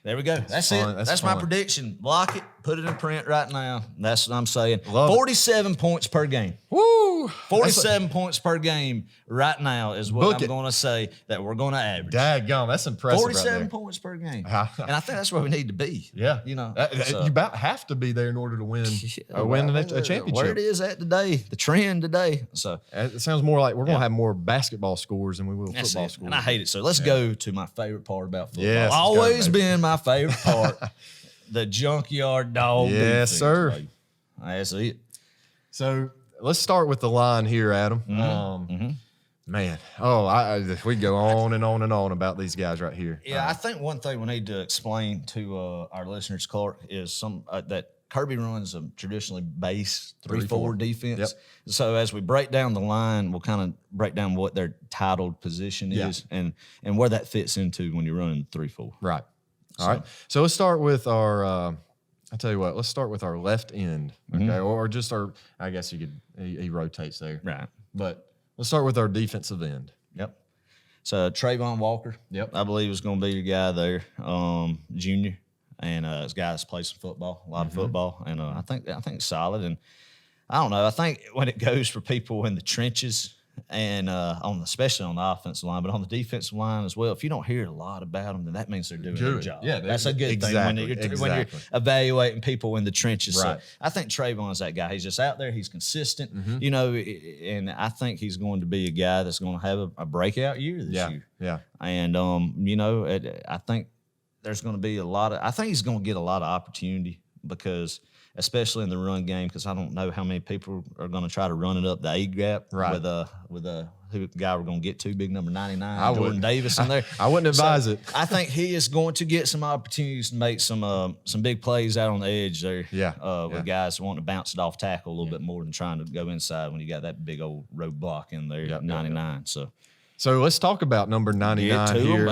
there we go. That's it. That's my prediction. Block it. Put it in print right now. That's what I'm saying. 47 points per game. Woo! 47 points per game right now is what I'm going to say that we're going to average. Daggone, that's impressive. 47 points per game. And I think that's where we need to be. Yeah. You about have to be there in order to win a championship. Where it is at today, the trend today. So it sounds more like we're going to have more basketball scores than we will football scores. And I hate it. So let's go to my favorite part about football. Yes, always been my favorite part. The junkyard dog. Yes, sir. Baby. That's it. So let's start with the line here, Adam. Man, we go on and on and on about these guys right here. Yeah, I think one thing we need to explain to our listeners, Clark, is that Kirby runs a traditionally base 3-4 defense. Yep. So as we break down the line, we'll kind of break down what their titled position is and where that fits into when you're running 3-4. Right. All right. So let's start with our let's start with our left end. Okay. Or just I guess he rotates there. Right. But let's start with our defensive end. Yep. So Trayvon Walker. Yep. I believe is going to be your guy there, junior. And this guy that's played some football, a lot of football. And I think it's solid. And I don't know. I think when it goes for people in the trenches, and especially on the offensive line, but on the defensive line as well, if you don't hear a lot about them, then that means they're doing their job. Yeah, that's a good thing when you're evaluating people in the trenches. Right. So I think Trayvon's that guy. He's just out there. He's consistent, and I think he's going to be a guy that's going to have a breakout year this year. Yeah. And, I think there's going to be I think he's going to get a lot of opportunity because especially in the run game, because I don't know how many people are going to try to run it up the A gap with who the guy we're going to get to, big number 99, Jordan Davis in there. I wouldn't advise it. I think he is going to get some opportunities to make some big plays out on the edge there. With guys wanting to bounce it off tackle a little bit more than trying to go inside when you got that big old road block in there, 99. So let's talk about number 99 here.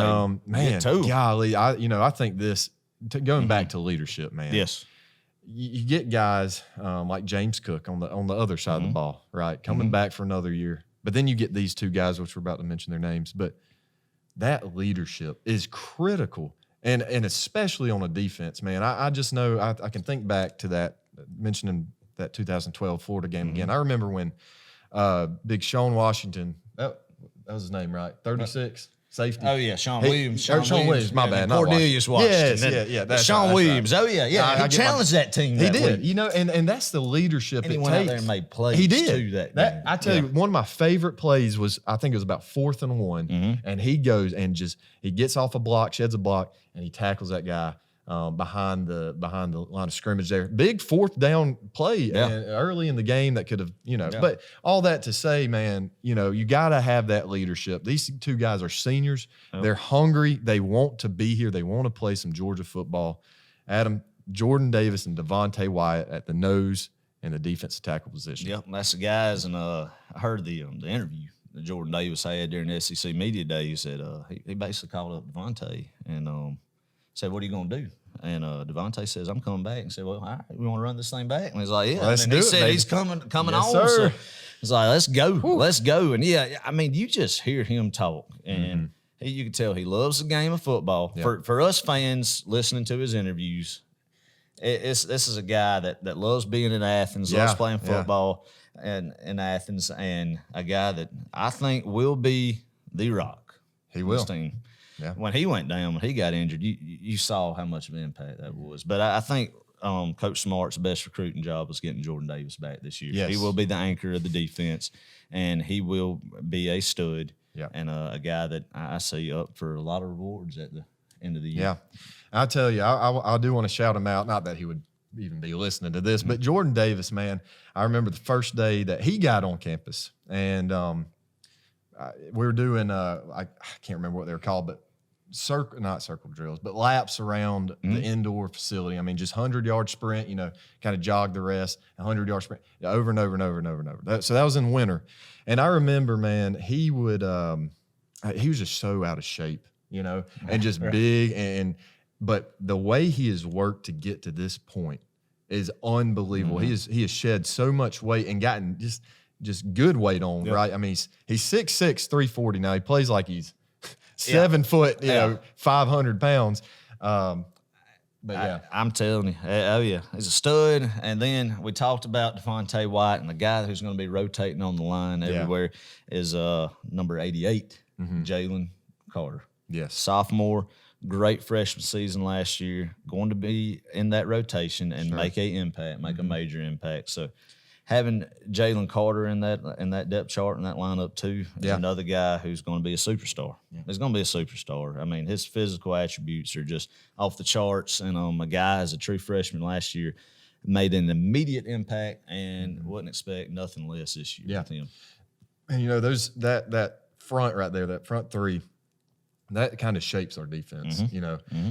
Man, golly, I think this going back to leadership, man. Yes. You get guys like James Cook on the other side of the ball, right? Coming back for another year. But then you get these two guys, which we're about to mention their names. But that leadership is critical, and especially on a defense, man. I just know I can think back to that, mentioning that 2012 Florida game again. I remember when big Sean Washington, that was his name, right? 36. Safety. Oh, yeah, Sean Williams. Sean Williams, my bad. Cornelius Washington. Yes, Sean Williams. Right. Oh, yeah. He challenged that team. He did. Week. And that's the leadership and he it went takes. Out there and made plays. He did. Too, that game. I tell you, one of my favorite plays was, I think it was about 4th and 1, and he goes and he gets off a block, sheds a block, and he tackles that guy behind the line of scrimmage there. Big 4th down play early in the game that could have, But all that to say, man, you got to have that leadership. These two guys are seniors. They're hungry. They want to be here. They want to play some Georgia football. Adam, Jordan Davis and Devontae Wyatt at the nose and the defensive tackle position. Yep, that's the guys. And I heard the interview that Jordan Davis had during the SEC Media Day. He said he basically called up Devontae and said, "What are you going to do?" And Devontae says, "I'm coming back." And said, "Well, all right, we want to run this thing back." And he's like, "Yeah." Let's and do he it, said baby. he's coming Yes, on. sir. So he's like, "Let's go, let's go." And I mean, you just hear him talk, and you can tell he loves the game of football. Yep. For us fans listening to his interviews, this is a guy that loves being in Athens, loves playing football and in Athens, and a guy that I think will be the rock. He will. This team. Yeah. When he went down, when he got injured, you saw how much of an impact that was. But I think Coach Smart's best recruiting job was getting Jordan Davis back this year. Yes. He will be the anchor of the defense, and he will be a stud and a guy that I see up for a lot of rewards at the end of the year. Yeah. I tell you, I do want to shout him out. Not that he would even be listening to this, but Jordan Davis, man, I remember the first day that he got on campus, and we were doing, I can't remember what they were called, but not circle drills, but laps around the indoor facility. I mean, just 100-yard sprint, kind of jog the rest, 100-yard sprint over and over and over and over and over. So that was in winter. And I remember, man, he was just so out of shape, and just big. But the way he has worked to get to this point is unbelievable. He has shed so much weight and gotten just good weight on, right? I mean, he's 6'6", 340 now. He plays like he's 7 foot, 500 pounds. But yeah, I'm telling you, he's a stud. And then we talked about Devontae Wyatt, and the guy who's going to be rotating on the line everywhere is number 88, Jalen Carter. Yes, sophomore, great freshman season last year, going to be in that rotation and make a major impact. So having Jalen Carter in that depth chart and that lineup too is another guy who's going to be a superstar. Yeah. He's going to be a superstar. I mean, his physical attributes are just off the charts. And a guy as a true freshman last year made an immediate impact and wouldn't expect nothing less this year with him. And that front right there, that front three, that kind of shapes our defense.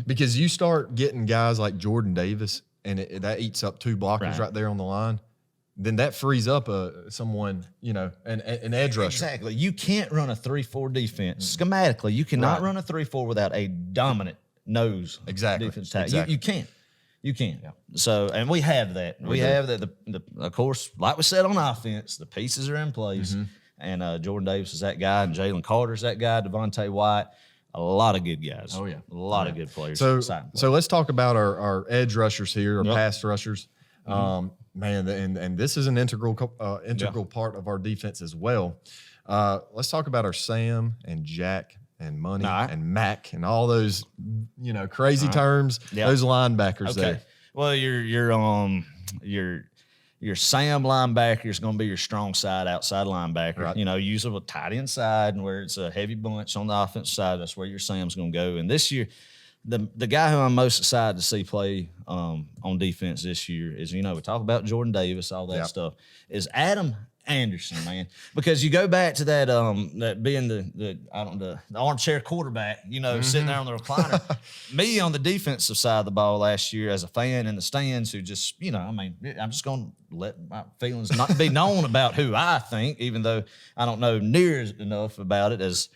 Because you start getting guys like Jordan Davis, and that eats up 2 blockers right there on the line. Then that frees up someone, an edge rusher. Exactly. You can't run a 3-4 defense. Schematically, you cannot run a 3-4 without a dominant nose defense tackle. Exactly. You can't. You can't. Yeah. So, and we have that. We have that. Of course, like we said on offense, the pieces are in place. And Jordan Davis is that guy, and Jalen Carter's that guy, Devontae White. A lot of good guys. Oh, yeah. A lot of good players. So let's talk about our edge rushers here, our pass rushers. Man, and this is an integral part of our defense as well. Let's talk about our Sam and Jack and Money and Mac and all those, crazy terms. Those linebackers there. Well, your Sam linebacker is going to be your strong side, outside linebacker. Right. Use a tight end side, and where it's a heavy bunch on the offensive side, that's where your Sam's going to go. And this year, the guy who I'm most excited to see play on defense this year is, we talk about Jordan Davis, all that stuff, is Adam Anderson, man. Because you go back to that being the armchair quarterback, sitting there on the recliner. Me on the defensive side of the ball last year as a fan in the stands who just, I'm just going to let my feelings not be known about who I think, even though I don't know near enough about it as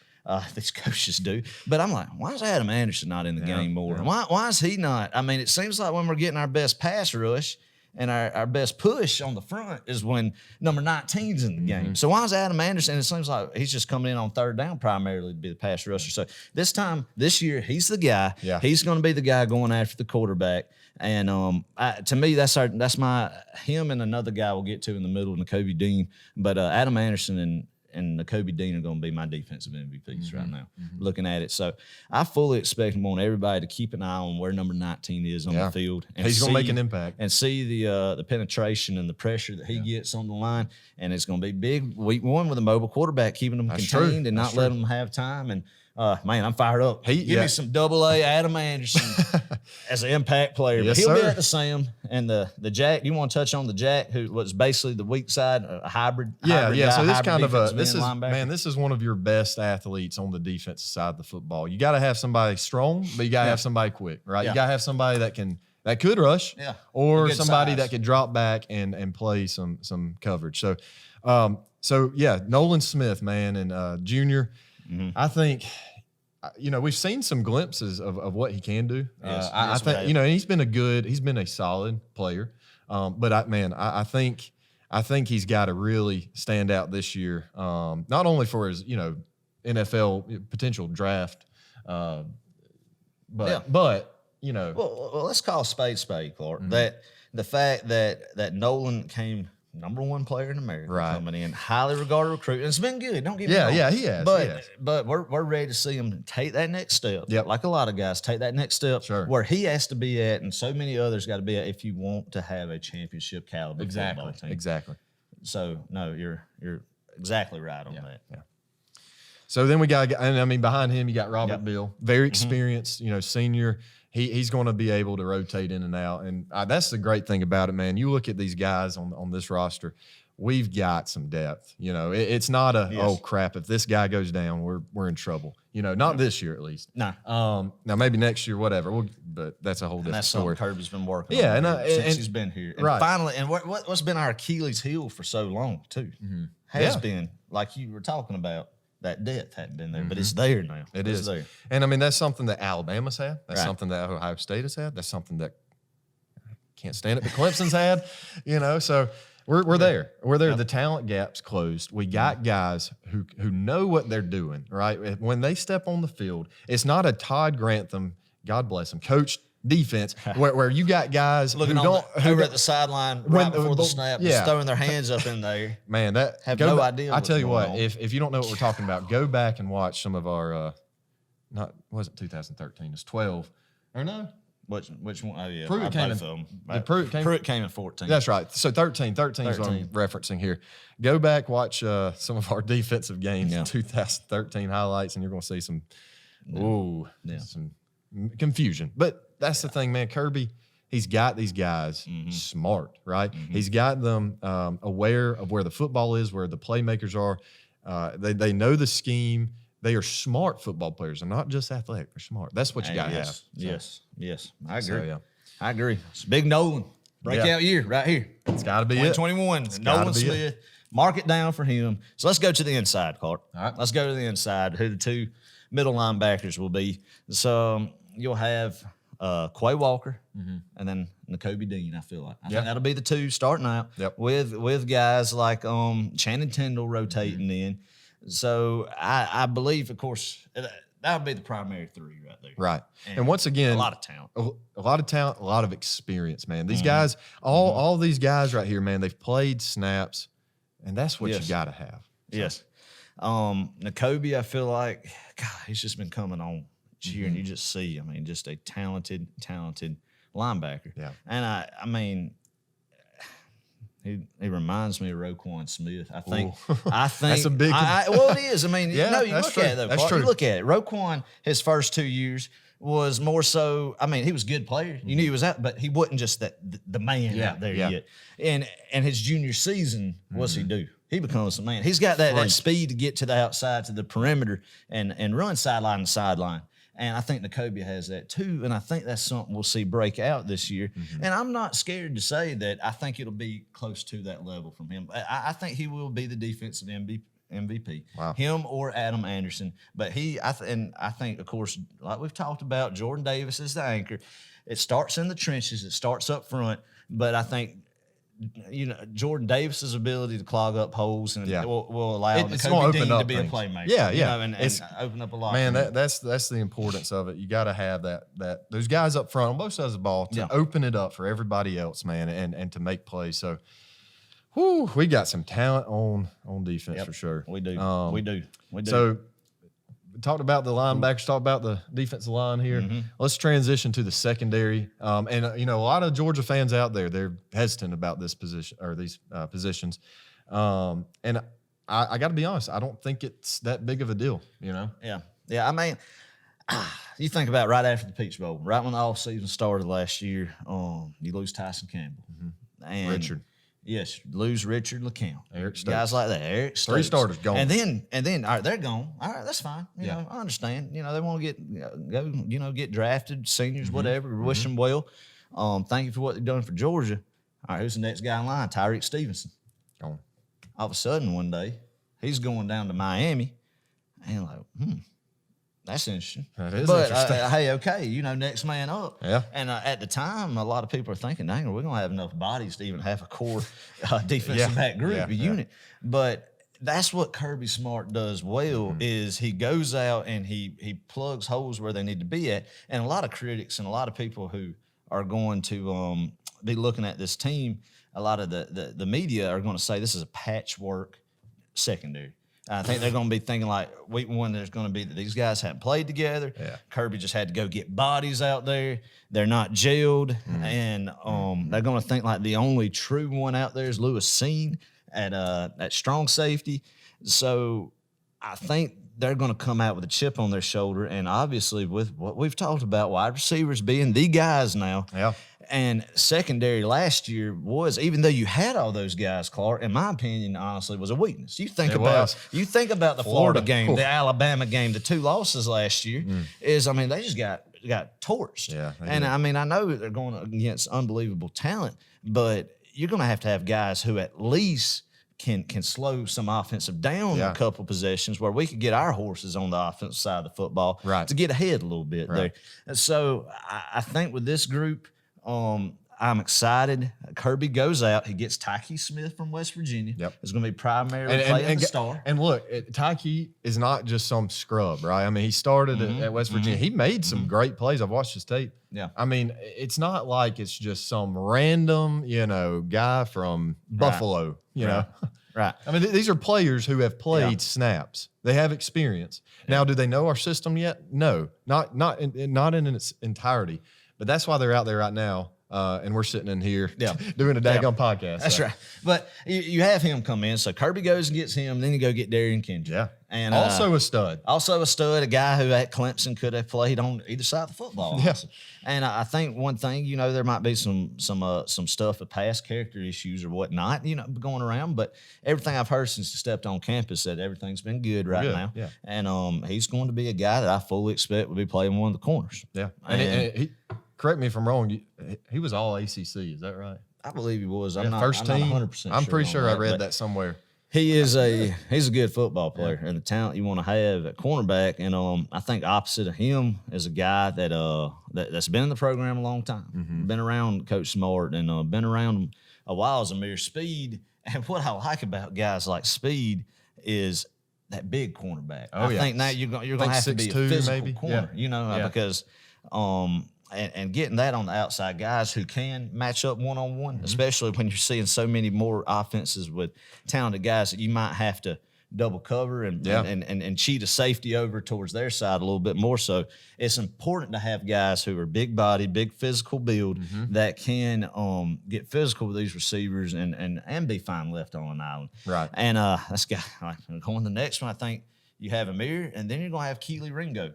these coaches do. But I'm like, why is Adam Anderson not in the game more? Yeah. Why is he not? I mean, it seems like when we're getting our best pass rush and our best push on the front is when number 19's in the game. So why is Adam Anderson? It seems like he's just coming in on third down primarily to be the pass rusher. So this year, he's the guy. Yeah. He's going to be the guy going after the quarterback. And to me, that's my him and another guy we'll get to in the middle, Nakobe Dean. But Adam Anderson and Nakobe Dean are going to be my defensive MVPs right now, looking at it. So I fully expect him on everybody to keep an eye on where number 19 is on the field. And he's going to make an impact. And see the penetration and the pressure that he gets on the line. And it's going to be big week one with a mobile quarterback, keeping them contained and not letting them have time. And man, I'm fired up. Give me some AA Adam Anderson as an impact player. Yes, he'll sir. be at the Sam and the Jack. You want to touch on the Jack, who was basically the weak side, a hybrid. Yeah. Guy, So this is one of your best athletes on the defensive side of the football. You got to have somebody strong, but you got to have somebody quick, right? You got to have somebody that could rush, or somebody that could drop back and play some coverage. So, Nolan Smith, man, and Junior. I think, we've seen some glimpses of what he can do. I think, he's been a solid player. But I think he's got to really stand out this year. Not only for his, NFL potential draft, but Well, let's call spade, Clark. That the fact that Nolan came number one player in America, coming in, highly regarded recruit, and it's been good. Don't get me wrong. Yeah, he has. But we're ready to see him take that next step. Yep. Like a lot of guys, take that next step where he has to be at, and so many others got to be at if you want to have a championship caliber football team. Exactly. So no, you're exactly right on that. Yeah. So then we got, behind him you got Robert Bill, very experienced, senior. He's going to be able to rotate in and out, and that's the great thing about it, man. You look at these guys on this roster, we've got some depth. It's not oh crap, if this guy goes down, we're in trouble. Not this year at least. No. Now maybe next year, whatever. But that's a whole different story. That's something Kirby's been working on since he's been here. And finally, and what's been our Achilles heel for so long too has been, like you were talking about. That depth hadn't been there, but it's there now. It's there. And that's something that Alabama's had. That's something that Ohio State has had. That's something that I can't stand it, but Clemson's had. So we're there. We're there. The talent gap's closed. We got guys who know what they're doing, right? When they step on the field, it's not a Todd Grantham, God bless him, coached defense where you got guys looking who over at the sideline right before the snap, just throwing their hands up in there. Man, have no idea. I tell you what, if you don't know what we're talking about, go back and watch some of our wasn't 2013, it's 12 or no. Which one? Oh yeah, Pruitt came in 14. That's right. So 13 is what I'm referencing here. Go back, watch some of our defensive games in 2013 highlights, and you're going to see some some confusion. But that's the thing, man. Kirby, he's got these guys smart, right? He's got them aware of where the football is, where the playmakers are. They know the scheme. They are smart football players. They're not just athletic. They're smart. That's what you got to have. Yes. I agree. I agree. It's big Nolan. Breakout year right here. It's got to be 2021. Nolan Smith. Mark it down for him. So let's go to the inside, Clark. All right. Let's go to the inside, who the two middle linebackers will be. So you'll have Quay Walker and then Nakobe Dean, I feel like. I think that'll be the two starting out with guys like Channing Tindall rotating in. So I believe, of course, that would be the primary three right there. Right. And once again, a lot of talent. A lot of talent, a lot of experience, man. These guys, all these guys right here, man, they've played snaps, and that's what you got to have. So. Yes. Nakobe, I feel like, God, he's just been coming on here, and you just see, just a talented linebacker. Yeah. And I mean, he reminds me of Roquan Smith. I think that's a big. Well, it is. You look true. at it though. That's Clark, true. You look at it. Roquan, his first 2 years was more so. I mean, he was a good player. You knew he was out, but he wasn't just the man out there yet. And his junior season, what's he do? He becomes a man. He's got that speed to get to the outside, to the perimeter, and run sideline to sideline. And I think N'Kobe has that too. And I think that's something we'll see break out this year. And I'm not scared to say that I think it'll be close to that level from him. I think he will be the defensive MVP. Wow. Him or Adam Anderson. But I think, of course, like we've talked about, Jordan Davis is the anchor. It starts in the trenches. It starts up front. But I think, Jordan Davis's ability to clog up holes and will allow N'Kobe Dean to be a playmaker. And open up a lot. Man, that's the importance of it. You got to have that those guys up front on both sides of the ball to open it up for everybody else, man, and to make plays. So, we got some talent on defense for sure. We do. We do. So, we talked about the linebackers, talked about the defensive line here. Let's transition to the secondary. And a lot of Georgia fans out there, they're hesitant about this position or these positions. And I got to be honest, I don't think it's that big of a deal, Yeah. I mean, you think about right after the Peach Bowl, right when the off season started last year, you lose Tyson Campbell. And Richard. Yes, lose Richard LeCount. Eric Stokes. Guys like that. Eric Stokes. 3 starters gone. And then, all right, they're gone. All right, that's fine. You know, I understand. They want to get drafted, seniors, whatever. Wish them well. Thank you for what they've done for Georgia. All right, who's the next guy in line? Tyreek Stevenson. Gone. All of a sudden, one day, he's going down to Miami. And that's interesting. That is interesting. Hey, okay, next man up. Yeah. And at the time, a lot of people are thinking, dang, we're going to have enough bodies to even have a core defensive back group, a unit. But that's what Kirby Smart does well is he goes out and he plugs holes where they need to be at. And a lot of critics and a lot of people who are going to be looking at this team, a lot of the media are going to say this is a patchwork secondary. I think they're going to be thinking like week one, there's going to be that these guys haven't played together. Yeah. Kirby just had to go get bodies out there. They're not gelled. And they're going to think like the only true one out there is Lewis Seen at strong safety. So I think they're going to come out with a chip on their shoulder. And obviously with what we've talked about, wide receivers being the guys now. Yeah. And secondary last year was, even though you had all those guys, Clark, in my opinion, honestly, was a weakness. You think about the Florida game, the Alabama game, the 2 losses last year they just got torched. Yeah, and I mean, I know they're going against unbelievable talent, but you're going to have guys who at least can slow some offensive down a couple possessions where we could get our horses on the offensive side of the football to get ahead a little bit there. And so I think with this group, I'm excited. Kirby goes out. He gets Tyke Smith from West Virginia. Yep. It's going to be primarily playing the star. And look, Tyke is not just some scrub, right? I mean, he started at West Virginia. He made some great plays. I've watched his tape. Yeah. I mean, it's not like it's just some random, guy from Buffalo, you know. Right. I mean, these are players who have played snaps. They have experience. Now, do they know our system yet? No, not in its entirety. But that's why they're out there right now, and we're sitting in here doing a daggone podcast. That's right. But you have him come in. So Kirby goes and gets him. Then you go get Darian Kendrick. Yeah. And also a stud. A guy who at Clemson could have played on either side of the football. Yeah. And I think one thing, there might be some stuff with past character issues or whatnot, going around. But everything I've heard since he stepped on campus said everything's been good now. Yeah. And he's going to be a guy that I fully expect will be playing one of the corners. Yeah. And he correct me if I'm wrong. He was all ACC. Is that right? I believe he was. I'm not first team. 100% sure. I'm pretty sure I read that somewhere. He's a good football player and the talent you want to have at cornerback. And I think opposite of him is a guy that's been in the program a long time, been around Coach Smart and been around a while as Amir Speed. And what I like about guys like Speed is that big cornerback. I think now you're going to have to be a physical corner, because and getting that on the outside, guys who can match up one-on-one, especially when you're seeing so many more offenses with talented guys that you might have to double cover and cheat a safety over towards their side a little bit more. So it's important to have guys who are big body, big physical build that can get physical with these receivers and be fine left on an island. Right. And let's go going to the next one. I think You have Amir, and then you're going to have Keely Ringo,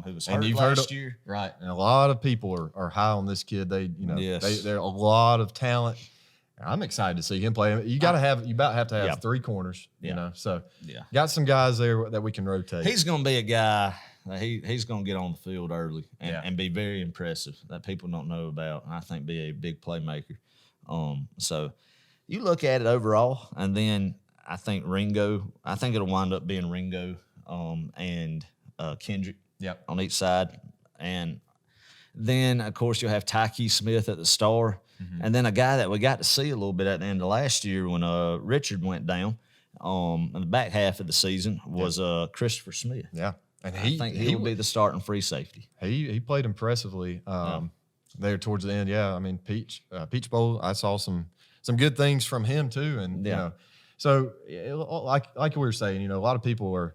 who was hurt And you've last year. Right. And a lot of people are high on this kid. They're a lot of talent. I'm excited to see him play. You about have to have three corners, you know. So got some guys there that we can rotate. He's going to be a guy. He's going to get on the field early and be very impressive that people don't know about, and I think be a big playmaker. So you look at it overall, and then I think it'll wind up being Ringo and Kendrick on each side. And then, of course, you'll have Tyke Smith at the star. Mm-hmm. And then a guy that we got to see a little bit at the end of last year when Richard went down in the back half of the season was Christopher Smith. Yeah. And I think he'll be the starting free safety. He played impressively there towards the end. Yeah, I mean, Peach Bowl, I saw some good things from him too. And, you know, so like we were saying, you know, a lot of people are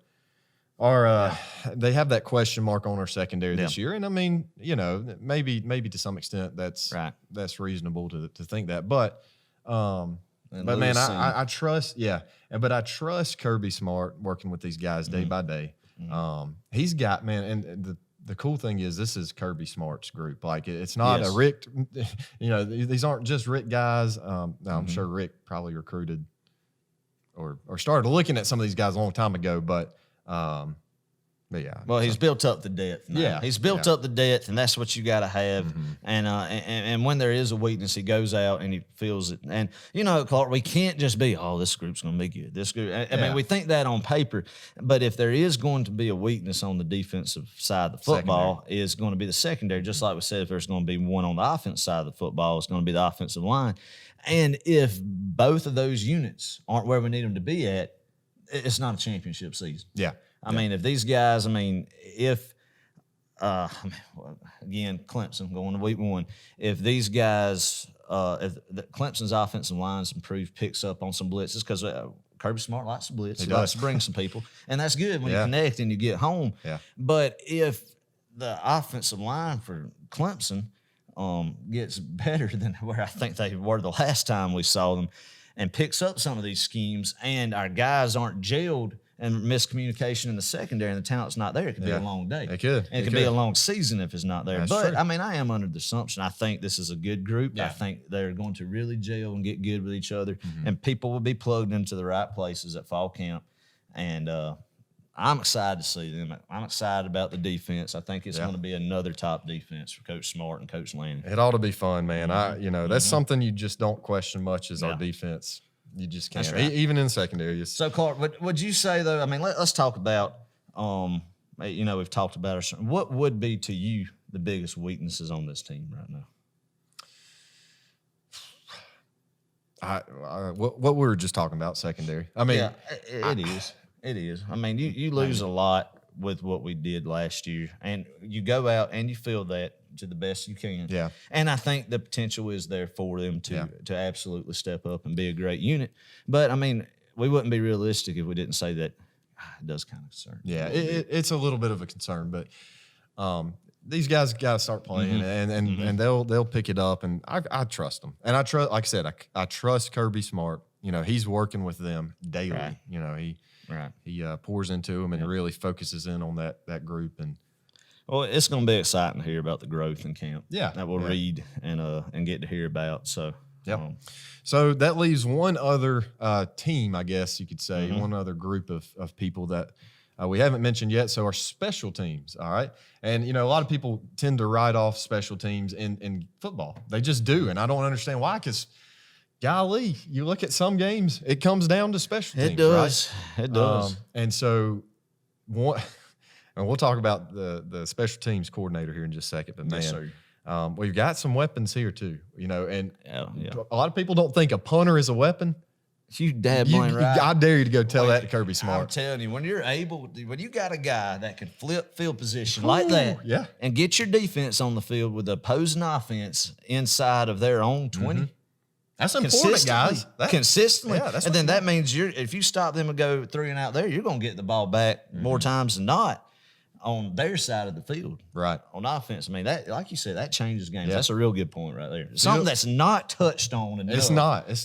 they have that question mark on our secondary this year. And I mean, you know, maybe to some extent that's reasonable to think that. But man, I trust, but I trust Kirby Smart working with these guys day by day. He's got, man, and the cool thing is this is Kirby Smart's group. Like it's not a Rick, you know, these aren't just Rick guys. I'm sure Rick probably recruited or started looking at some of these guys a long time ago, but yeah. Well, he's built up the depth now. Yeah. He's built up the depth, and that's what you got to have. Mm-hmm. And when there is a weakness, he goes out and he feels it. And, you know, Clark, we can't just be, this group's going to be good. This group. I mean, we think that on paper, but if there is going to be a weakness on the defensive side of the football, is going to be the secondary. Just like we said, if there's going to be one on the offensive side of the football, it's going to be the offensive line. And if both of those units aren't where we need them to be at, it's not a championship season. Yeah. I mean, if these guys, again, Clemson going to week 1, if these guys, if Clemson's offensive line's improved, picks up on some blitzes, because Kirby Smart likes to blitz. He likes to bring some people. And that's good when you connect and you get home. Yeah. But if the offensive line for Clemson gets better than where I think they were the last time we saw them and picks up some of these schemes and our guys aren't gelled and miscommunication in the secondary and the talent's not there, it could be a long day. It could. And it could be a long season if it's not there. That's but, true. I mean, I am under the assumption I think this is a good group. Yeah. I think they're going to really gel and get good with each other. Mm-hmm. And people will be plugged into the right places at fall camp. And I'm excited to see them. I'm excited about the defense. I think it's going to be another top defense for Coach Smart and Coach Lanning. It ought to be fun, man. That's something you just don't question much is our defense. You just can't, even in secondary. So, Clark, would you say, though, I mean, let's talk about, we've talked about what would be to you the biggest weaknesses on this team right now? What we were just talking about, secondary. I mean, it is. I mean, you lose a lot with what we did last year, and you go out and you feel that to the best you can. Yeah. And I think the potential is there for them to absolutely step up and be a great unit. But, I mean, we wouldn't be realistic if we didn't say that it does kind of concern. Yeah, it's a little bit of a concern, but these guys got to start playing, and they'll pick it up, and I trust them. And I trust, like I said, I trust Kirby Smart. You know, he's working with them daily. Right. You know, he pours into them and really focuses in on that group. And well, it's going to be exciting to hear about the growth in camp. Yeah, that we'll read and get to hear about. So, so that leaves one other team, I guess you could say, one other group of people that we haven't mentioned yet. So our special teams, all right. And a lot of people tend to write off special teams in football. They just do, and I don't understand why. Because golly, you look at some games, it comes down to special teams. It does. Right? It does. And so and we'll talk about the special teams coordinator here in just a second. But, man, we've got some weapons here too, and a lot of people don't think a punter is a weapon. You right. I dare you to go tell that to Kirby Smart. I'm telling you, when you got a guy that can flip field position like that and get your defense on the field with the opposing offense inside of their own 20, that's important, guys. Consistently. Yeah, and then that means if you stop them and go 3 and out there, you're going to get the ball back more times than not on their side of the field. Right. On offense. I mean, that, like you said, that changes games. Yeah. That's a real good point right there. Something that's not touched on enough. It's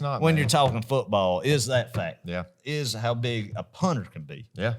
not. When you're talking football is that fact. Yeah. Is how big a punter can be. Yeah.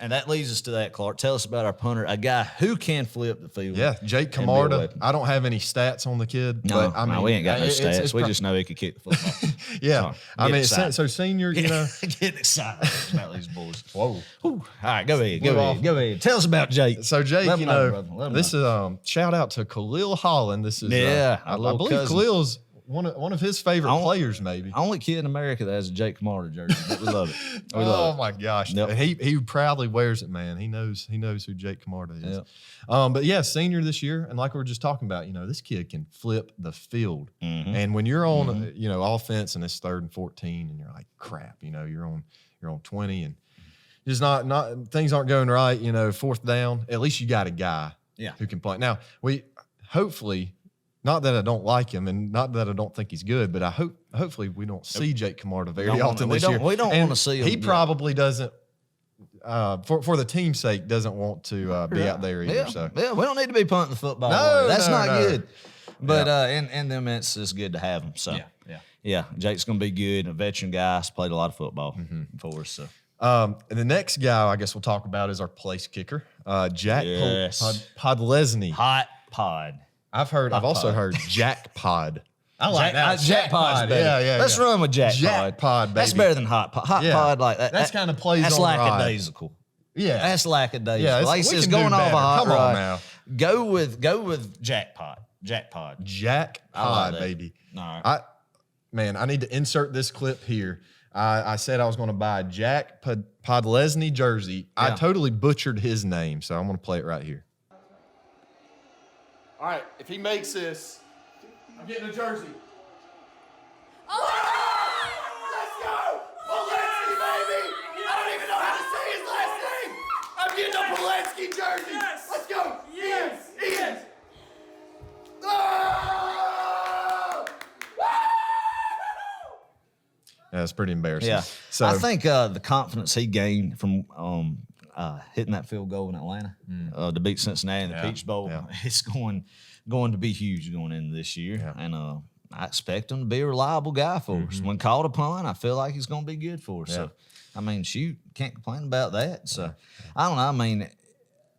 And that leads us to that, Clark. Tell us about our punter, a guy who can flip the field. Yeah, Jake and be a Camarda. weapon. I don't have any stats on the kid, No, but I mean, we ain't got no stats. it's we just know he could kick the football. yeah. Sorry. I mean, excited. so senior, you know. Getting excited about these boys. Whoa. All right, go ahead. Blew off. Go ahead. Tell us about Jake. So Jake, Let you him know, know, brother. Let him this is know. shout out to Khalil Holland. This is our I little believe cousin. Khalil's one of his favorite players, maybe. Only kid in America that has a Jake Camarda jersey. But we love it. We Oh love it. my gosh. Yep. And he proudly wears it, man. He knows who Jake Camarda is. Yep. But yeah, senior this year, and like we were just talking about, you know, this kid can flip the field. Mm-hmm. And when you're on you know, offense and it's 3rd and 14 and you're like, crap, you know, you're on 20 and just not things aren't going right, you know, 4th down, at least you got a guy who can play. Now, we hopefully, not that I don't like him and not that I don't think he's good, but hopefully we don't see Jake Camarda very often this year. We don't want to see him. He probably doesn't, for the team's sake, doesn't want to be out there either. Yeah. So Yeah, we don't need to be punting the football. No, away. That's no, not no. good. But in them it's good to have him. So yeah, Jake's gonna be good. A veteran guy. He's played a lot of football for us. So and the next guy I guess we'll talk about is our place kicker, Jack Podlesny. hot pod. I've also heard Jack Pod. I like that. Jack Pod's better. Yeah. Let's run with Jack Pod, baby. That's better than hot pod. Hot pod like that. That's kind of plays That's on the ride. lackadaisical. Yeah. That's lackadaisical. Yeah, like he we says, can do going off a better. hot Come on ride. now. Go with Jack Pod. Jack Pod. Jack Pod, that. baby. All right. I need to insert this clip here. I said I was going to buy a Jack Podlesny jersey. I totally butchered his name, so I'm going to play it right here. All right, if he makes this, I'm getting a jersey. Let's go! Polanski, baby! I don't even know how to say his last name! I'm getting a Polanski jersey! Yes! Let's go! Yes! Ian! Yes! Oh! Yeah, it's pretty embarrassing. Yeah. So I think the confidence he gained from hitting that field goal in Atlanta to beat Cincinnati in the Peach Bowl, it's going to be huge going into this year. Yeah. And I expect him to be a reliable guy for us. When called upon, I feel like he's going to be good for us. Yeah. So, I mean, shoot, can't complain about that. So, I don't know. I mean,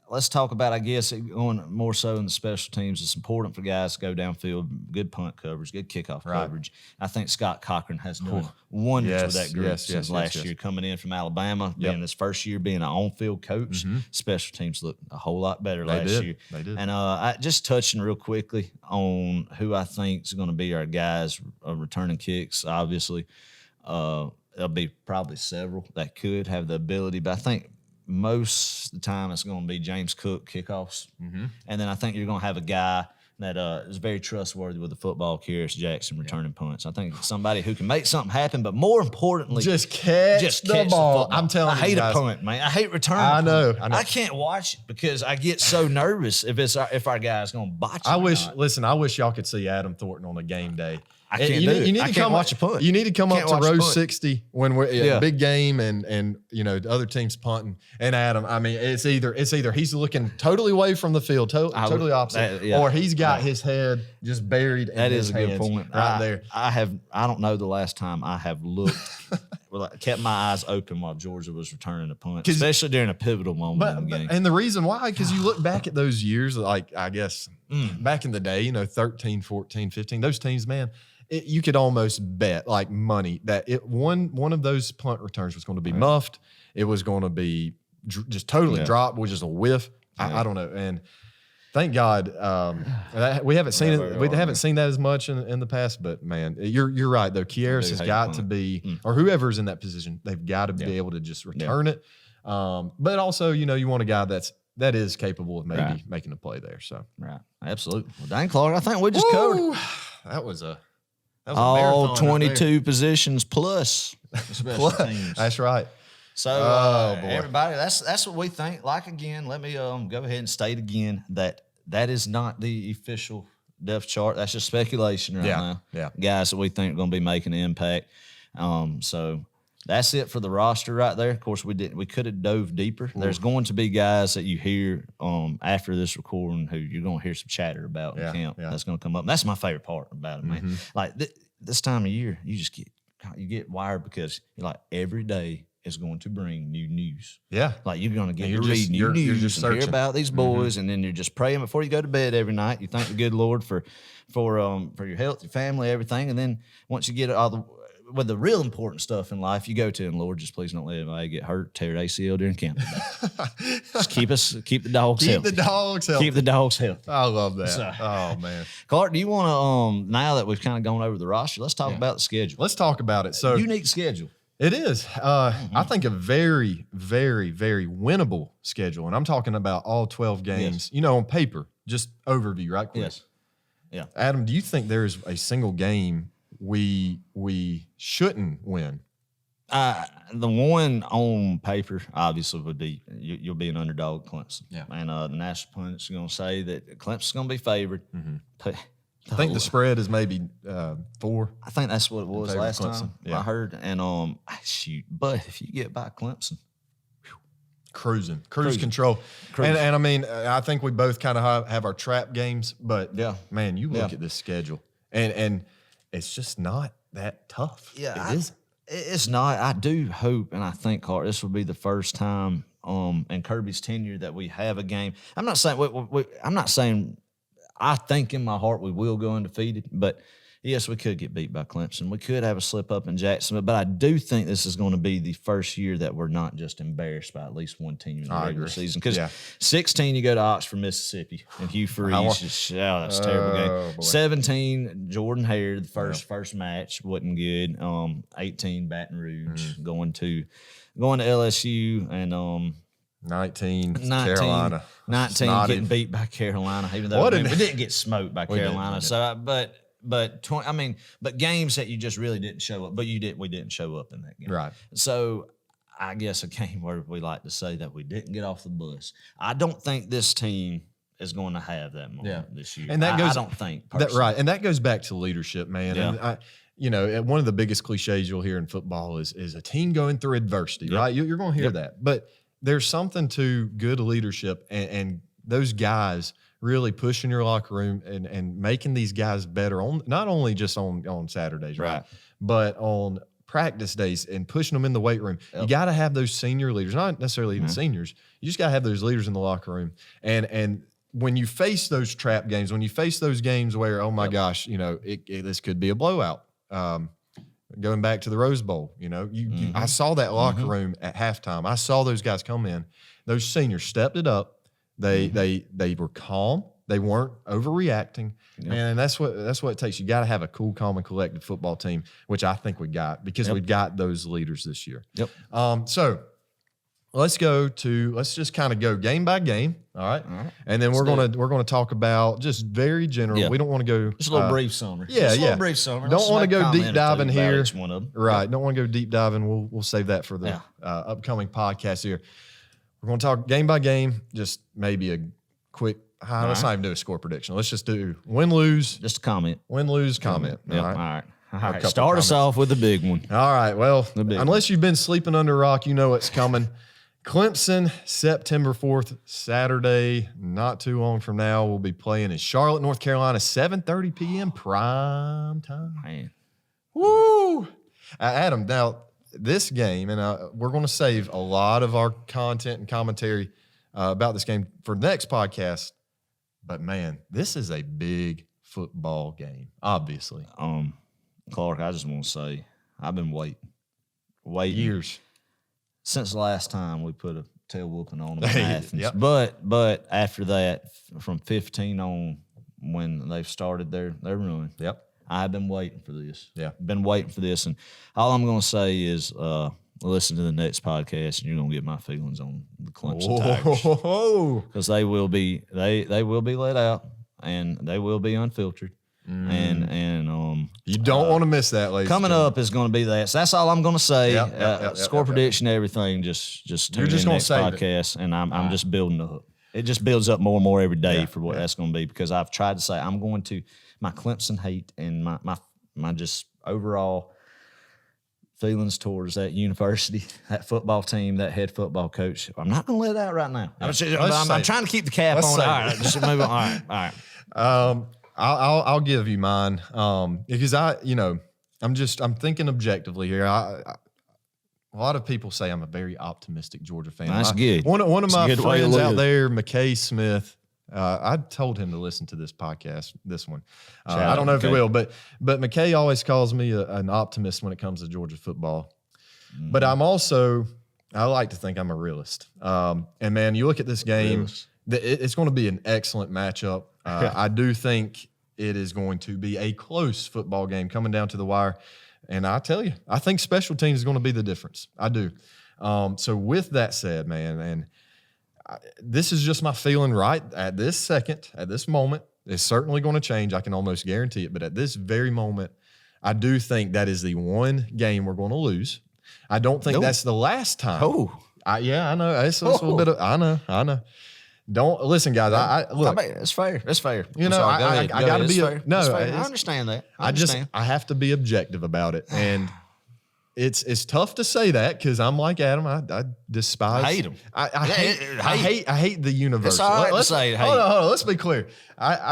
let's talk about, I guess, going more so in the special teams. It's important for guys to go downfield, good punt coverage, good kickoff coverage. I think Scott Cochran has done wonders with that group since last year, coming in from Alabama, being his first year being an on-field coach. Special teams looked a whole lot better last year. They did. And I just touching real quickly on who I think is going to be our guys returning kicks, obviously. There'll be probably several that could have the ability, but I think most of the time it's going to be James Cook kickoffs. And then I think you're going to have a guy that is very trustworthy with the football, Kyrus Jackson, returning punts. I think somebody who can make something happen, but more importantly, just catch the ball. I'm telling you, I hate guys. a punt, man. I hate returning. I know. I can't watch it because I get so nervous if our guy's going to botch it. Listen, I wish y'all could see Adam Thornton on a game day. I can't do it. I can't watch a punt. You need to come up Can't to watch a row punt. 60 when we're big game and you know the other team's punting. And Adam, I mean, it's either he's looking totally away from the field, totally opposite, or he's got his head just buried. That in is his a good hands point. right there. I don't know the last time I have looked, kept my eyes open while Georgia was returning a punt, especially during a pivotal moment in the game. And the reason why, because you look back at those years, like I guess back in the day, you know, 13, 14, 15, those teams, man, you could almost bet like money that one of those punt returns was going to be muffed. It was going to be just totally dropped, which is a whiff. I don't know. And thank God we haven't seen it. We haven't seen that as much in the past. But man, you're right though. Kyrus has got to be, or whoever's in that position, they've got to be able to just return it. But also, you know, you want a guy that is capable of maybe making a play there. So Absolutely. Well, dang, Clark, I think we just covered it. That was a all marathon right 22 positions plus special teams. That's right. So, boy. everybody, that's what we think. Like, again, let me go ahead and state again that is not the official depth chart. That's just speculation right now. Yeah. Guys that we think are going to be making an impact. So that's it for the roster right there. Of course, we could have dove deeper. There's going to be guys that you hear after this recording who you're going to hear some chatter about in camp. That's going to come up. And that's my favorite part about it, man. Like this time of year, you get wired because you're like every day is going to bring new news. Yeah. Like you're going to get And to read new news just and hear searching. about these boys, and then you're just praying before you go to bed every night. You thank the good Lord for your health, your family, everything. And then once you get the real important stuff in life, you go to, and Lord, just please don't let anybody get hurt, tear ACL during camp today. Just keep the dogs healthy. Keep the dogs healthy. Keep the dogs healthy. I love that. So- Oh, man. Clark, do you want to, now that we've kind of gone over the roster, let's talk about the schedule. Let's talk about it. So Unique schedule. it is. I think a very, very, very winnable schedule. And I'm talking about all 12 games, on paper, just overview, right quick. Yes. Yeah. Adam, do you think there's a single game we shouldn't win? The one on paper, obviously, would be you'll be an underdog, Clemson. Yeah. And the national pundits are going to say that Clemson's going to be favored. I think the spread is maybe 4. I think that's what it was favor last Clemson. time Yeah. I heard. And shoot, but if you get by Clemson, Cruise control. And I mean, I think we both kind of have our trap games, but man, you look at this schedule and it's just not that tough. Yeah, it isn't. It's not. I do hope, and I think, Clark, this will be the first time in Kirby's tenure that we have a game. I'm not saying. I think in my heart we will go undefeated, but yes, we could get beat by Clemson. We could have a slip up in Jacksonville, but I do think this is going to be the first year that we're not just embarrassed by at least one team in the regular season. Because 16, you go to Oxford, Mississippi, and Hugh Freeze. That's a terrible game. Boy. 17, Jordan Hare, the first match wasn't good. 18, Baton Rouge, going to LSU, and 19, Carolina. 19 Snotty. getting beat by Carolina, even though we didn't get smoked by Carolina. So, but games that you just really didn't show up, we didn't show up in that game. Right. So I guess a game where we like to say that we didn't get off the bus. I don't think this team is going to have that moment this year. And that goes, I don't think personally. Right. And that goes back to leadership, man. Yeah. And one of the biggest cliches you'll hear in football is a team going through adversity, right? You're going to hear that. But there's something to good leadership and those guys really pushing your locker room and making these guys better on not only just on Saturdays, right? But on practice days and pushing them in the weight room. You got to have those senior leaders, not necessarily even seniors. You just got to have those leaders in the locker room. And when you face those trap games, when you face those games where, oh my gosh, this could be a blowout. Going back to the Rose Bowl, I saw that locker room at halftime. I saw those guys come in. Those seniors stepped it up. They were calm. They weren't overreacting, and that's what it takes. You got to have a cool, calm, and collected football team, which I think we got because we got those leaders this year. So let's just kind of go game by game, all right? And then we're gonna talk about just very general. Yeah. We don't want to go Just a little brief summary. Yeah, Just a little brief summary. Don't want to go deep diving here. Each one of them. Right. Don't want to go deep diving. We'll save that for the upcoming podcast here. We're going to talk game by game, just maybe a quick, let's not even do a score prediction. Let's just do win, lose. Just a comment. Win, lose, comment. All All right. right. Start us off with the big one. All right. Well, big unless you've been sleeping under a rock, you know what's coming. Clemson, September 4th, Saturday, not too long from now, we'll be playing in Charlotte, North Carolina, 7:30 p.m. prime time. Man. Woo! Adam, now, this game, and we're going to save a lot of our content and commentary about this game for the next podcast. But man, this is a big football game, obviously. Clark, I just want to say I've been waiting Years since the last time we put a tail whooping on them in Athens. Yep. But after that, from 15 on, when they've started their run, I've been waiting for this. Been waiting for this. And all I'm going to say is listen to the next podcast, and you're going to get my feelings on the Clemson Tigers. Because they will be let out, and they will be unfiltered. And you don't want to miss that, ladies. Coming up is going to be that. So that's all I'm going to say. Score prediction, everything. Just you're just going to say podcast, and I'm just building up. It just builds up more and more every day for what that's going to be, because I've tried to say I'm going to my Clemson hate and my just overall feelings towards that university, that football team, that head football coach. I'm not going to let it out right now. I'm trying to keep the cap on. All right, just move on. All right. I'll give you mine because I'm thinking objectively here. a lot of people say I'm a very optimistic Georgia fan. That's good. One of my good way to friends out live. there, McKay Smith, I told him to listen to this podcast, this one. Shout I out, don't know if he McKay. will, but McKay always calls me an optimist when it comes to Georgia football. But I like to think I'm a realist. And, man, you look at this game, Realist. it's going to be an excellent matchup. I do think it is going to be a close football game coming down to the wire. And I tell you, I think special teams is going to be the difference. I do. So with that said, man, and this is just my feeling right at this second, at this moment. It's certainly going to change. I can almost guarantee it. But at this very moment, I do think that is the one game we're going to lose. I don't think that's the last time. I know. It's a little bit of, I know. Don't listen, guys. I look. I mean, it's fair. It's fair. You know, I got to be. No, I understand that. I have to be objective about it, and it's tough to say that because I'm like Adam. I despise. I hate him. I hate the universe. It's all right to say hate. Hold on. Let's be clear.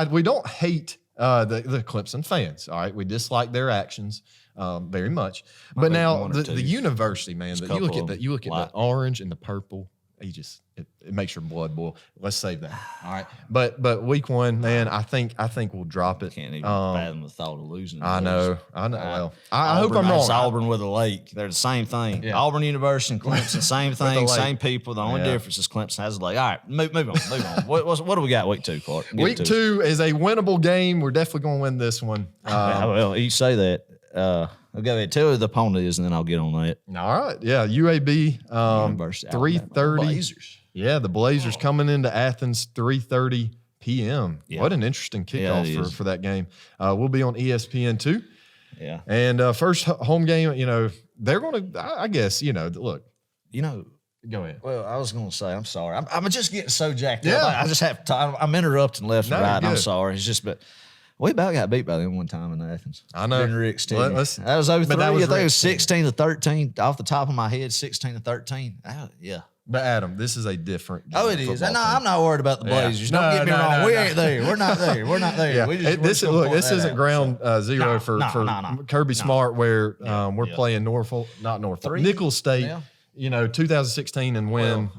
We don't hate the Clemson fans. All right, we dislike their actions very much. But now the university, man. You look at the orange and the purple. It makes your blood boil. Let's save that. All right. But week one, man, I think we'll drop it. Can't even fathom the thought of losing. I know. Well, I hope I'm It's wrong. Auburn with a lake. They're the same thing. Yeah. Auburn University and Clemson, same thing, lake. same people. The only difference is Clemson has a lake. All right, move on. What do we got week 2, Clark? Week 2 is a winnable game. We're definitely going to win this one. Well, you say that. I'll go ahead. Tell who the opponent is, and then I'll get on that. All right. Yeah, UAB, University, 3:30. Blazers. Yeah, the Blazers coming into Athens, 3:30 p.m. Yeah. What an interesting kickoff for that game. We'll be on ESPN2. Yeah. And first home game, they're going to, I guess, look. Go ahead. Well, I was going to say, I'm sorry. I'm just getting so jacked Yeah. up. I just have time. I'm interrupting left and No, right. And I'm good. sorry. It's just, but we about got beat by them one time in Athens. I know. During Rick's tenure. That was over 3. but that was I think it Rick's was 16-13. Off the top of my head, 16-13. Yeah. But Adam, this is a different game. Oh, it is. football No, team. I'm not worried about the Yeah. Blazers. No, Don't get me no, wrong. no, We no. ain't there. We're not there. We're not there. Yeah, We just, this isn't ground zero for Kirby Smart, where we're playing Norfolk, Nicholls State. Yeah. 2016 and win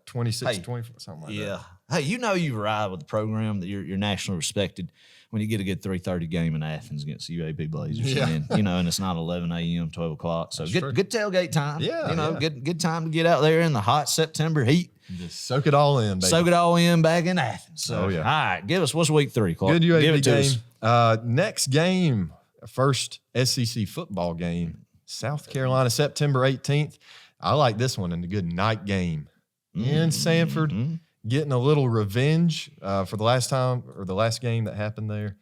26, 24, something like that. Yeah. Hey, you ride with the program that you're nationally respected when you get a good 3:30 game in Athens against the UAB Blazers. Yeah. And it's not 11 a.m., 12 o'clock. So good tailgate time. Yeah, Good time to get out there in the hot September heat. Just soak it all in, baby. Soak it all in back in Athens. So, Oh, yeah. All right, give us what's week 3, Clark. Good Give UAB it to us. game. Next game, first SEC football game, South Carolina, September 18th. I like this one in the good night game in Sanford. Getting a little revenge for the last time or the last game that happened there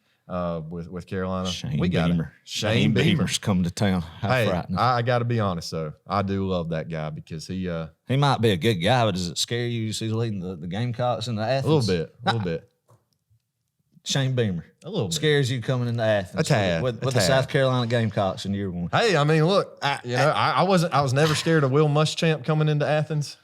with Carolina. We got it. Shane Beamer's come to town. How Hey, frightening. I got to be honest though, I do love that guy because he He might be a good guy, but does it scare you? He's leading the Gamecocks into Athens. a little bit. Shane Beamer. A little bit. Scares you coming into Athens A tad, with a the tad. South Carolina Gamecocks in year 1. Hey, I mean, look, I was never scared of Will Muschamp coming into Athens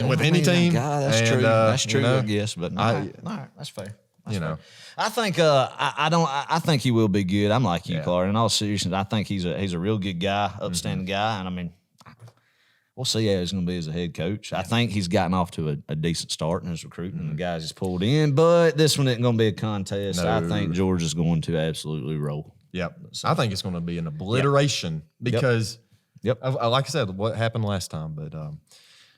with any team. God, that's And, true. That's true. you know, I guess, but no, I- all right, that's fair. That's you know. fair. I think I think he will be good. I'm like you, Yeah. Clark. In all seriousness, I think he's a real good guy, upstanding guy, and I mean, we'll see how he's going to be as a head coach. I think he's gotten off to a decent start in his recruiting, and the guys he's pulled in. But this one isn't going to be a contest. No. I think Georgia's going to absolutely roll. Yep. I think it's going to be an obliteration because, like I said, what happened last time. But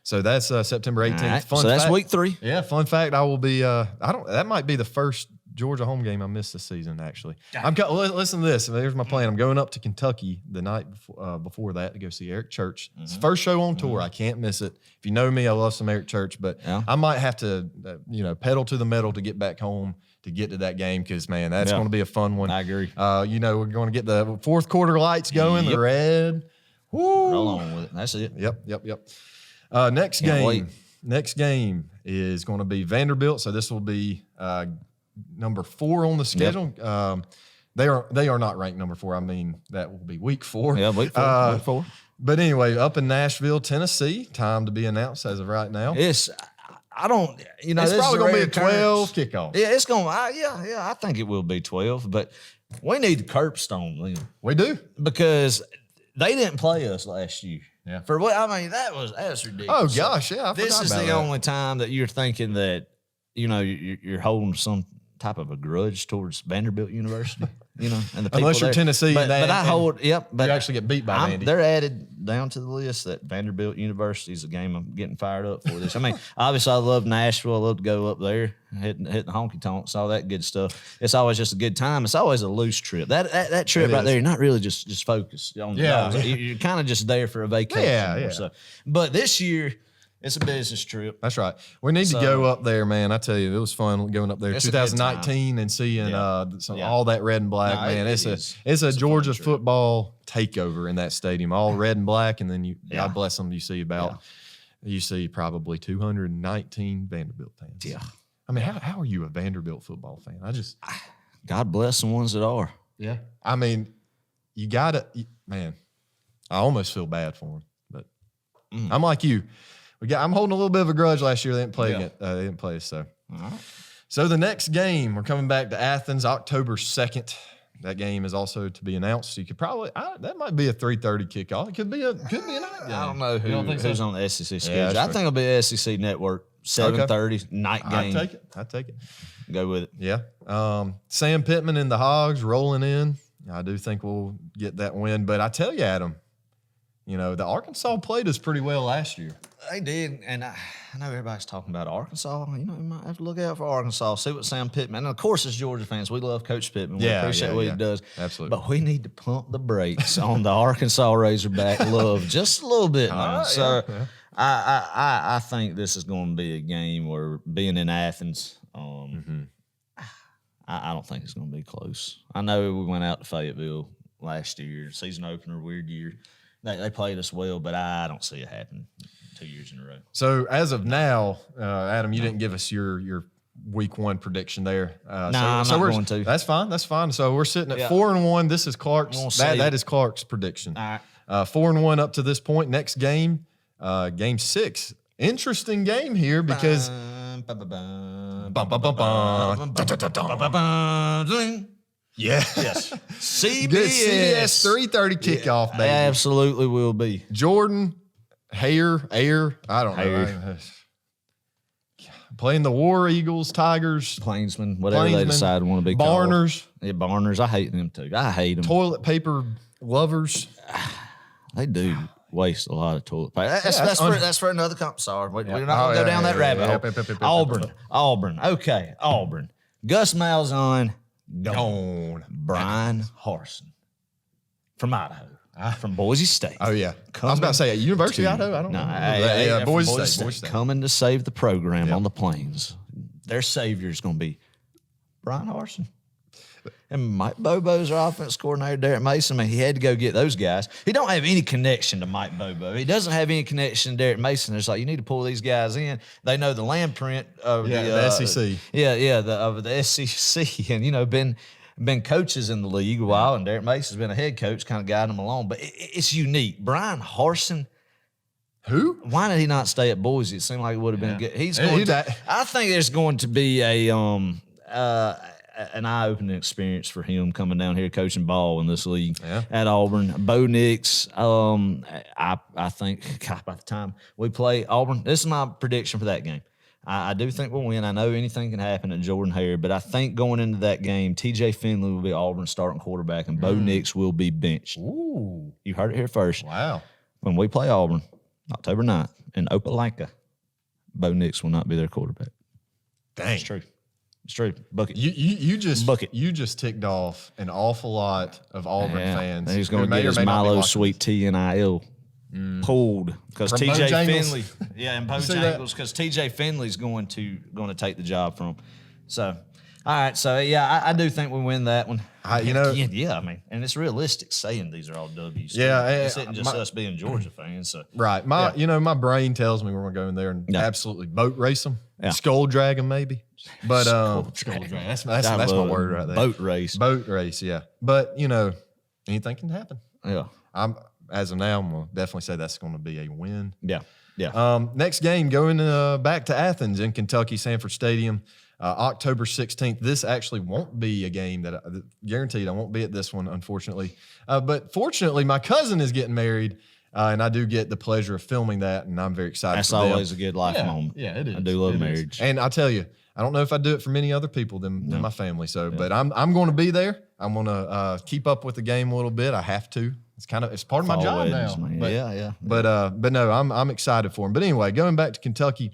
so that's September 18th. All right, Fun so that's fact- week 3. Yeah, fun fact. I will be. That might be the first Georgia home game I missed this season. Actually, listen to this. Here's my plan. I'm going up to Kentucky the night before that to go see Eric Church. It's the first show on tour. I can't miss it. If you know me, I love some Eric Church, but I might have to, pedal to the metal to get back home to get to that game because man, that's going to be a fun one. I agree. We're going to get the fourth quarter lights going. The red. Woo. Roll on with it. That's it. Yep. Next Can't game. wait. Next game is going to be Vanderbilt. So this will be number 4 on the schedule. They are not ranked number 4. I mean, that will be week 4. Yeah, week 4. Week 4. But anyway, up in Nashville, Tennessee, time to be announced as of right now. I don't. It's this probably is going to be rare a 12 occurrence. kickoff. Yeah, it's going. I think it will be 12. But we need to curbstone them We do. because they didn't play us last year. Yeah. For what I mean, that's ridiculous. Oh gosh, yeah. This is the only time that you're thinking that you're holding some type of a grudge towards Vanderbilt University. And the people unless you're there. Tennessee, but I hold. Yep, but you actually get beat by Vandy. They're added down to the list that Vanderbilt University is a game I'm getting fired up for. This, I mean, obviously I love Nashville. I love to go up there, hitting the honky tonks, all that good stuff. It's always just a good time. It's always a loose trip. That trip right there, you're not really just focused on the dogs. You're kind of just there for a vacation. Yeah. So, but this year. It's a business trip. That's right. We need to go up there, man. I tell you, it was fun going up there 2019 and seeing all that red and black, man. It's a Georgia football takeover in that stadium, all red and black. And then God bless them, you see probably 219 Vanderbilt fans. Yeah. I mean, how are you a Vanderbilt football fan? God bless the ones that are. Yeah. I mean, you got to, man, I almost feel bad for them, but I'm like you. I'm holding a little bit of a grudge last year. They didn't play it. They didn't play, so. All right. So the next game, we're coming back to Athens, October 2nd. That game is also to be announced. So you could probably that might be a 3:30 kickoff. It could be a night game. I don't know who's on the SEC schedule. Yeah, I think it'll be a SEC Network 7:30 night game. I'd take it. Go with it. Yeah. Sam Pittman and the Hogs rolling in. I do think we'll get that win. But I tell you, Adam, the Arkansas played us pretty well last year. They did, and I know everybody's talking about Arkansas. You might have to look out for Arkansas, see what Sam Pittman. And of course, as Georgia fans, we love Coach Pittman. We appreciate what he does. Absolutely. But we need to pump the brakes on the Arkansas Razorback love just a little bit now. I think this is going to be a game where being in Athens, I don't think it's going to be close. I know we went out to Fayetteville last year, season opener, weird year. They played us well, but I don't see it happening 2 years in a row. So as of now, Adam, you didn't give us your week one prediction there. I'm not going to. That's fine. That's fine. So we're sitting at 4-1. This is Clark's. That is Clark's prediction. All right. 4-1 up to this point. Next game, game 6. Interesting game here because. Yes. CBS 3:30 kickoff, baby. Absolutely will be. Jordan, Air, I don't know. Playing the War Eagles, Tigers, Plainsmen, whatever they decide to want to be Barners. Called. Yeah, Barners. I hate them too. I hate them. Toilet paper lovers. They do waste a lot of toilet paper. That's for another Sorry, we're not going to go down that rabbit hole. Auburn. Okay, Auburn. Gus Malzahn. Gone. Brian Harsin from Idaho, from Boise State. Oh, yeah. I was about to say, University of Idaho? I don't know. Boise State. Coming to save the program on the plains. Their savior is going to be Brian Harsin. And Mike Bobo's our offense coordinator, Derek Mason. I mean, he had to go get those guys. He don't have any connection to Mike Bobo. He doesn't have any connection to Derek Mason. It's like, you need to pull these guys in. They know the land print of the SEC. Of the SEC. And, been coaches in the league a while, and Derek Mason's been a head coach, kind of guiding them along. But it's unique. Brian Harsin. Who? Why did he not stay at Boise? It seemed like it would have been good. I think there's going to be an eye-opening experience for him coming down here coaching ball in this league at Auburn. Bo Nix, I think by the time we play Auburn, this is my prediction for that game. I do think we'll win. I know anything can happen at Jordan Hare, but I think going into that game, TJ Finley will be Auburn's starting quarterback, and Bo Nix will be benched. Ooh. You heard it here first. Wow. When we play Auburn, October 9th, in Opelika, Bo Nix will not be their quarterback. Dang. It's true. It's true. Bucket. You just Bucket. You just ticked off an awful lot of Auburn fans. He's going to get his Milo Sweet Tea NIL pulled because TJ Finley. And Bo Jangles because TJ Finley's going to take the job from him. So, all right. So I do think we win that one. I mean, and it's realistic saying these are all W's. It's not just us being Georgia fans. So. Right. My brain tells me we're going to go in there and absolutely boat race them, skull drag them maybe. But skull drag. That's my word right there. Boat race. Yeah. But anything can happen. Yeah. As of now, I'm gonna definitely say that's going to be a win. Yeah. Next game going back to Athens in Kentucky, Sanford Stadium, October 16th. This actually won't be a game that guaranteed I won't be at this one, unfortunately. But fortunately, my cousin is getting married And I do get the pleasure of filming that, and I'm very excited. That's for them. always a good life moment. Yeah, it is. I do love It is. marriage. And I tell you, I don't know if I do it for many other people than my family. So, but I'm going to be there. I'm going to keep up with the game a little bit. I have to. It's part of my job now. Man. But no, I'm excited for him. But anyway, going back to Kentucky,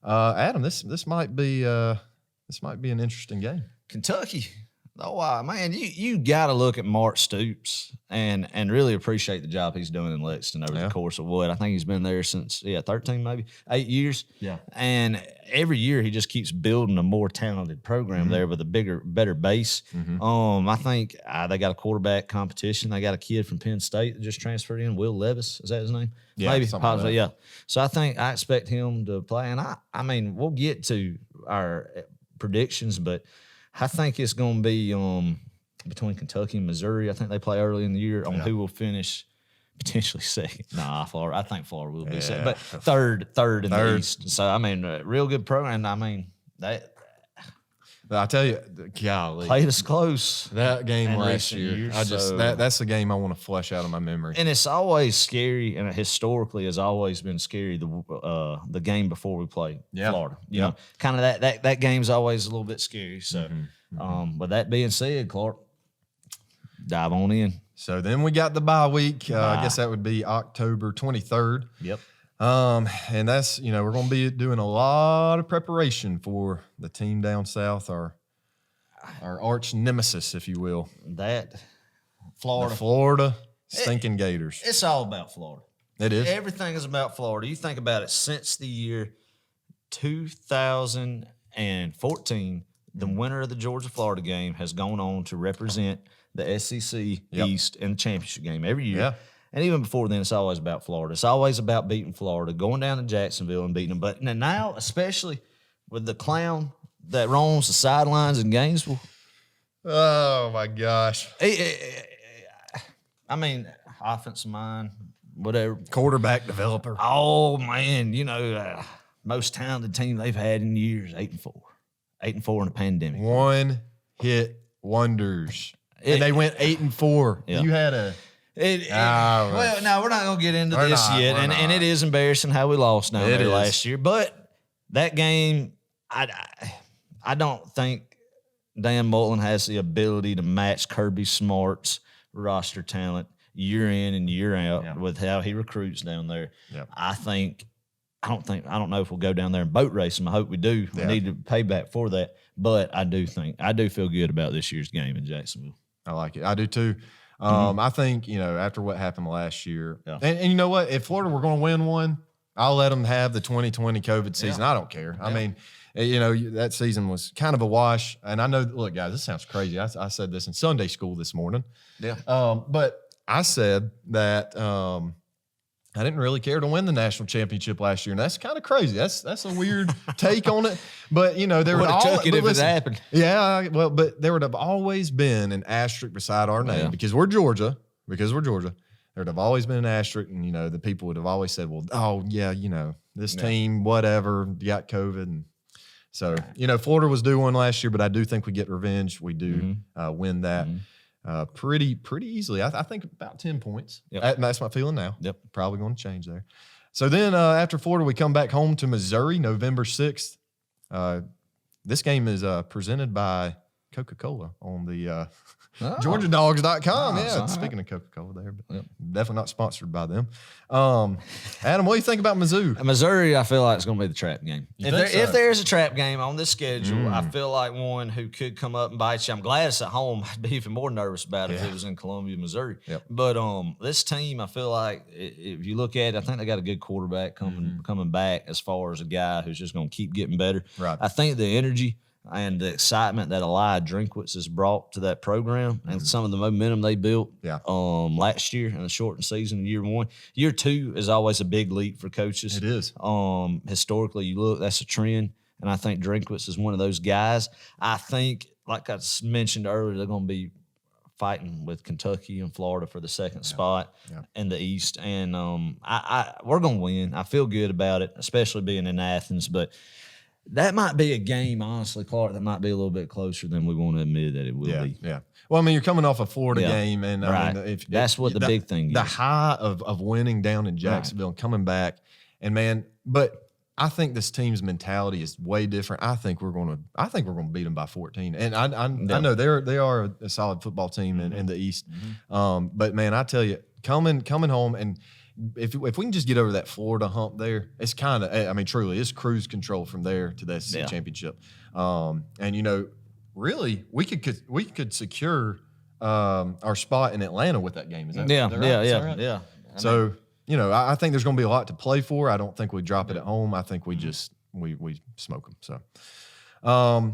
Adam, this might be an interesting game. Kentucky. Oh, man, you got to look at Mark Stoops and really appreciate the job he's doing in Lexington over the course of what? I think he's been there since, 13, maybe 8 years. Yeah. And every year he just keeps building a more talented program there with a better base. I think they got a quarterback competition. They got a kid from Penn State that just transferred in, Will Levis. Is that his name? Yeah, maybe, possibly. Yeah. So I expect him to play. And I mean, we'll get to our predictions, but I think it's going to be between Kentucky and Missouri. I think they play early in the year on who will finish potentially second. Florida. I think Florida will be second, but third in the East. So, I mean, a real good program. I mean, I tell you, golly, played us close. That game in last recent year, years, that's the game I want to flush out of my memory. And it's always scary, and historically has always been scary. The game before we play Florida, you know, kind of that game's always a little bit scary. So, with that being said, Clark, dive on in. So then we got the bye week. I guess that would be October 23rd. Yep. And that's, we're going to be doing a lot of preparation for the team down south, our arch nemesis, if you will. That The Florida stinking Gators. It's all about Florida. It is. Everything is about Florida. You think about it, since the year 2014, the winner of the Georgia-Florida game has gone on to represent the SEC East in the championship game every year. Yeah. And even before then, it's always about Florida. It's always about beating Florida, going down to Jacksonville and beating them. But now, especially with the clown that roams the sidelines in Gainesville. Oh, my gosh. I mean, offensive mind, whatever. Quarterback developer. Oh, man, most talented team they've had in years, 8-4. 8-4 in a pandemic. One-hit wonders. And they went 8-4. Yeah. You had a... Well, no, we're not going to get into this yet. And it is embarrassing how we lost down there last year. But that game, I don't think Dan Mullen has the ability to match Kirby Smart's roster talent year in and year out with how he recruits down there. Yep. I don't know if we'll go down there and boat race him. I hope we do. We need to pay back for that. But I do feel good about this year's game in Jacksonville. I like it. I do too. I think, after what happened last year, and you know what? If Florida were going to win one, I'll let them have the 2020 COVID season. I don't care. I mean, that season was kind of a wash. And I know, look, guys, this sounds crazy. I said this in Sunday school this morning. Yeah. But I said that I didn't really care to win the national championship last year, and that's kind of crazy. That's a weird take on it. But there would took it if it happened. Yeah, well, but there would have always been an asterisk beside our name because we're Georgia. There would have always been an asterisk, and the people would have always said, "Well, oh yeah, this team, whatever, got COVID." And so Florida was due one last year, but I do think we get revenge. We do win that. Pretty easily. I think about 10 points. Yep. That's my feeling now. Yep. Probably going to change there. So then after Florida, we come back home to Missouri, November 6th. This game is presented by Coca-Cola on the GeorgiaDogs.com. Speaking of Coca-Cola there, but definitely not sponsored by them. Adam, what do you think about Mizzou? Missouri, I feel like it's going to be the trap game. If there's a trap game on this schedule, I feel like one who could come up and bite you. I'm glad it's at home. I'd be even more nervous about it if it was in Columbia, Missouri. Yep. But this team, I feel like if you look at it, I think they got a good quarterback coming back as far as a guy who's just going to keep getting better. Right. I think the energy and the excitement that Eli Drinkwitz has brought to that program and some of the momentum they built last year in the shortened season in year one. Year two is always a big leap for coaches. It is. Historically, you look, that's a trend, and I think Drinkwitz is one of those guys. I think, like I mentioned earlier, they're going to be fighting with Kentucky and Florida for the second spot in the East, and we're going to win. I feel good about it, especially being in Athens, but that might be a game, honestly, Clark, that might be a little bit closer than we want to admit that it will be. Yeah. Well, I mean, you're coming off a Florida game, and right. I mean, that's what the big thing is. The high of winning down in Jacksonville and coming back, and man, but I think this team's mentality is way different. I think we're going to beat them by 14, and I know they are a solid football team in the East, but man, I tell you, coming home and. If we can just get over that Florida hump there, it's kind of, I mean, truly, it's cruise control from there to the SEC championship. And really, we could secure our spot in Atlanta with that game. Is that right? Yeah. So I think there's going to be a lot to play for. I don't think we drop it at home. I think we just we smoke them. So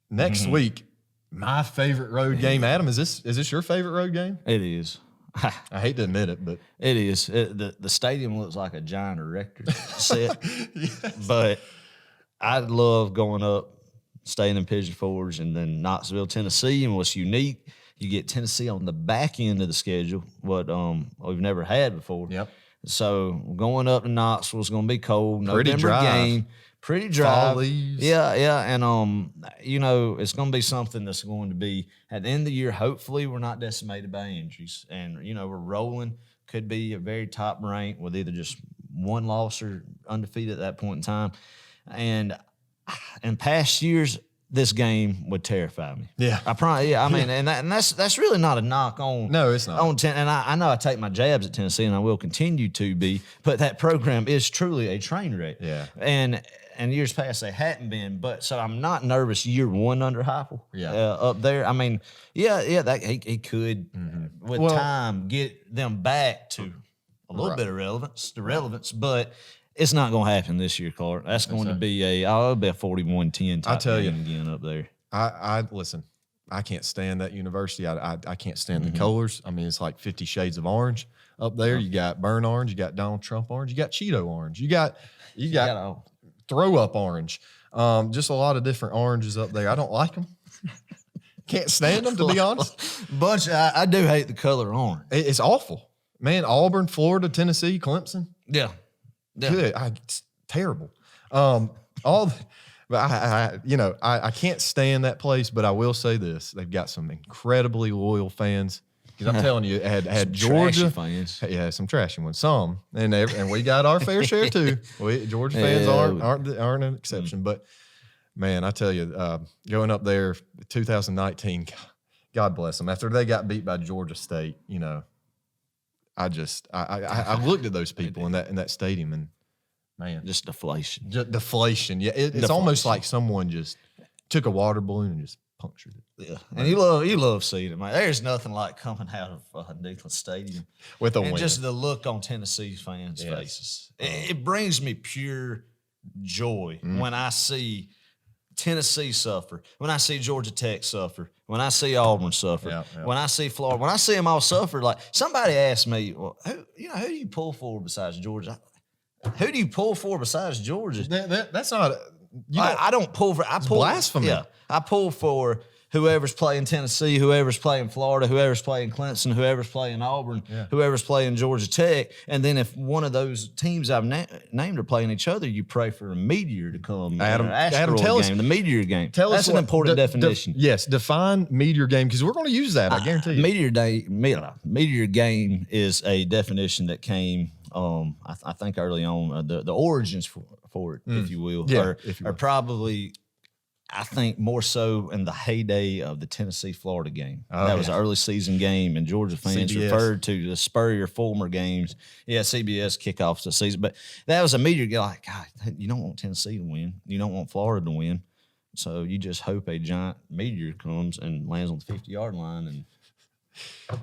next week, my favorite road game. Adam, is this your favorite road game? It is. I hate to admit it, but it is. The stadium looks like a giant erector set, but I love going up, staying in Pigeon Forge, and then Knoxville, Tennessee. And what's unique, you get Tennessee on the back end of the schedule, what we've never had before. Yep. So going up to Knoxville is going to be cold. Pretty November dry. Game. Pretty dry. Fall leaves. Yeah, and it's going to be something that's going to be at the end of the year. Hopefully, we're not decimated by injuries, and we're rolling. Could be a very top rank with either just one loss or undefeated at that point in time. And in past years, this game would terrify me. Yeah, I probably. Yeah, I mean, and that's really not a knock on. No, it's not. And I know I take my jabs at Tennessee, and I will continue to be. But that program is truly a train wreck. Yeah, and years past they hadn't been, but so I'm not nervous year one under Heupel. Yeah, up there. I mean, that he could with time get them back to a little bit of relevance, but it's not going to happen this year, Clark. That's going to be a 41-10 type game again up there. I listen. I can't stand that university. I can't stand the colors. I mean, it's like 50 shades of orange up there. You got burnt orange. You got Donald Trump orange. You got Cheeto orange. You got throw up orange. Just a lot of different oranges up there. I don't like them. Can't stand them, to be honest. I do hate the color orange. It's awful, man. Auburn, Florida, Tennessee, Clemson. Yeah. Good. It's terrible. But I can't stand that place. But I will say this: they've got some incredibly loyal fans. Because I'm telling you, it had Georgia fans. Yeah, some trashy ones, some, and we got our fair share too. Georgia fans aren't an exception. But man, I tell you, going up there, 2019, God bless them. After they got beat by Georgia State, I looked at those people in that stadium, and man, just deflation. Deflation. Yeah, it's almost like someone just took a water balloon and just punctured it. Yeah, and you love seeing it, man. There's nothing like coming out of Nicholls Stadium with a win. Just the look on Tennessee fans' faces. It brings me pure joy when I see Tennessee suffer, when I see Georgia Tech suffer, when I see Auburn suffer, when I see Florida, when I see them all suffer. Like somebody asked me, well, who do you pull for besides Georgia? Who do you pull for besides Georgia? That's not. I don't pull for. I pull blasphemy. Yeah, I pull for whoever's playing Tennessee, whoever's playing Florida, whoever's playing Clemson, whoever's playing Auburn, whoever's playing Georgia Tech. And then if one of those teams I've named are playing each other, you pray for a meteor to come. Adam, tell us the meteor game. That's an important definition. Yes, define meteor game because we're going to use that. I guarantee you. Meteor game is a definition that came. I think early on, the origins for it, if you will, are probably, I think, more so in the heyday of the Tennessee-Florida game. That was an early season game, and Georgia fans CBS. referred to the spur your former games. Yeah, CBS kickoffs the season. But that was a meteor game. Like, God, you don't want Tennessee to win. You don't want Florida to win. So you just hope a giant meteor comes and lands on the 50-yard line and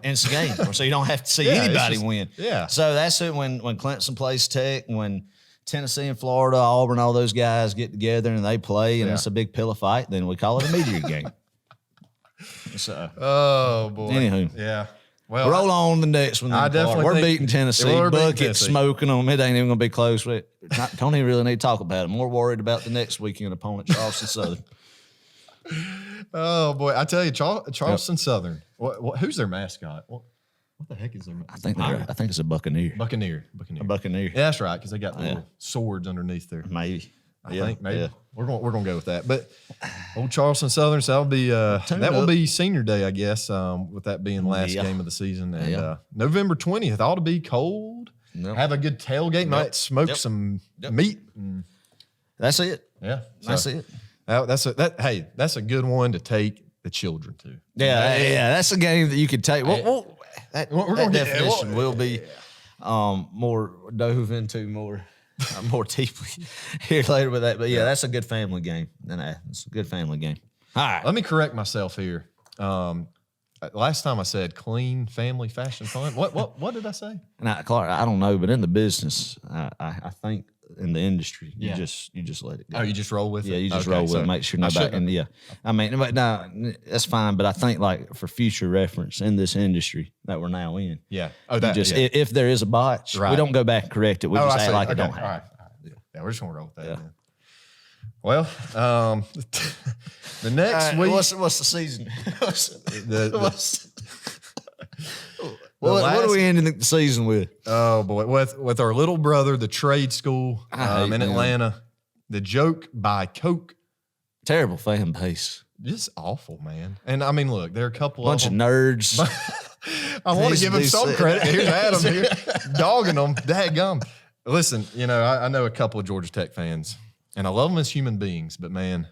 ends the game. So you don't have to see anybody win. Yeah. So that's it when Clemson plays Tech, when Tennessee and Florida, Auburn, all those guys get together and they play, and it's a big pillow fight. Then we call it a meteor game. So, oh boy. Anywho, yeah. Well, roll on the next one. I definitely we're think beating Tennessee. Bucket smoking them. It ain't even gonna be close. Don't even really need to talk about it. More worried about the next weekend opponent, Charleston Southern. Oh boy, I tell you, Charleston Southern. Who's their mascot? What the heck is their mascot? I think it's a Buccaneer. Buccaneer. A Buccaneer. Yeah, that's right, because they got little swords underneath there. Maybe. I think maybe we're gonna go with that. But old Charleston Southern, so that will be senior day, I guess. With that being the last game of the season, and November 20th ought to be cold. Yep. Have a good tailgate. Might smoke some meat. That's it. Yeah, that's it. That's a good one to take the children to. Yeah. That's a game that you could take. That definition will be more dove into more deeply here later with that. But that's a good family game. It's a good family game. All right. Let me correct myself here. Last time I said clean family fashion fun. What did I say? Now, Clark, I don't know, but in the business, I think in the industry, you just let it go. Oh, you just roll with it? Yeah, you just roll with it. Make sure nobody. And I mean, but no, that's fine. But I think like for future reference in this industry that we're now in. Yeah. If there is a botch, we don't go back and correct it. We just act like it don't happen. All right. Yeah, we're just gonna roll with that. Then. Well, the next week. What's the season? What are we ending the season with? Oh boy, with our little brother, the trade school in Atlanta, the joke by Coke. Terrible fan base. Just awful, man. And I mean, look, there are a couple bunch of nerds. I want to give him some credit. Here's Adam here dogging them. Dadgum. Listen, I know a couple of Georgia Tech fans, and I love them as human beings, but man,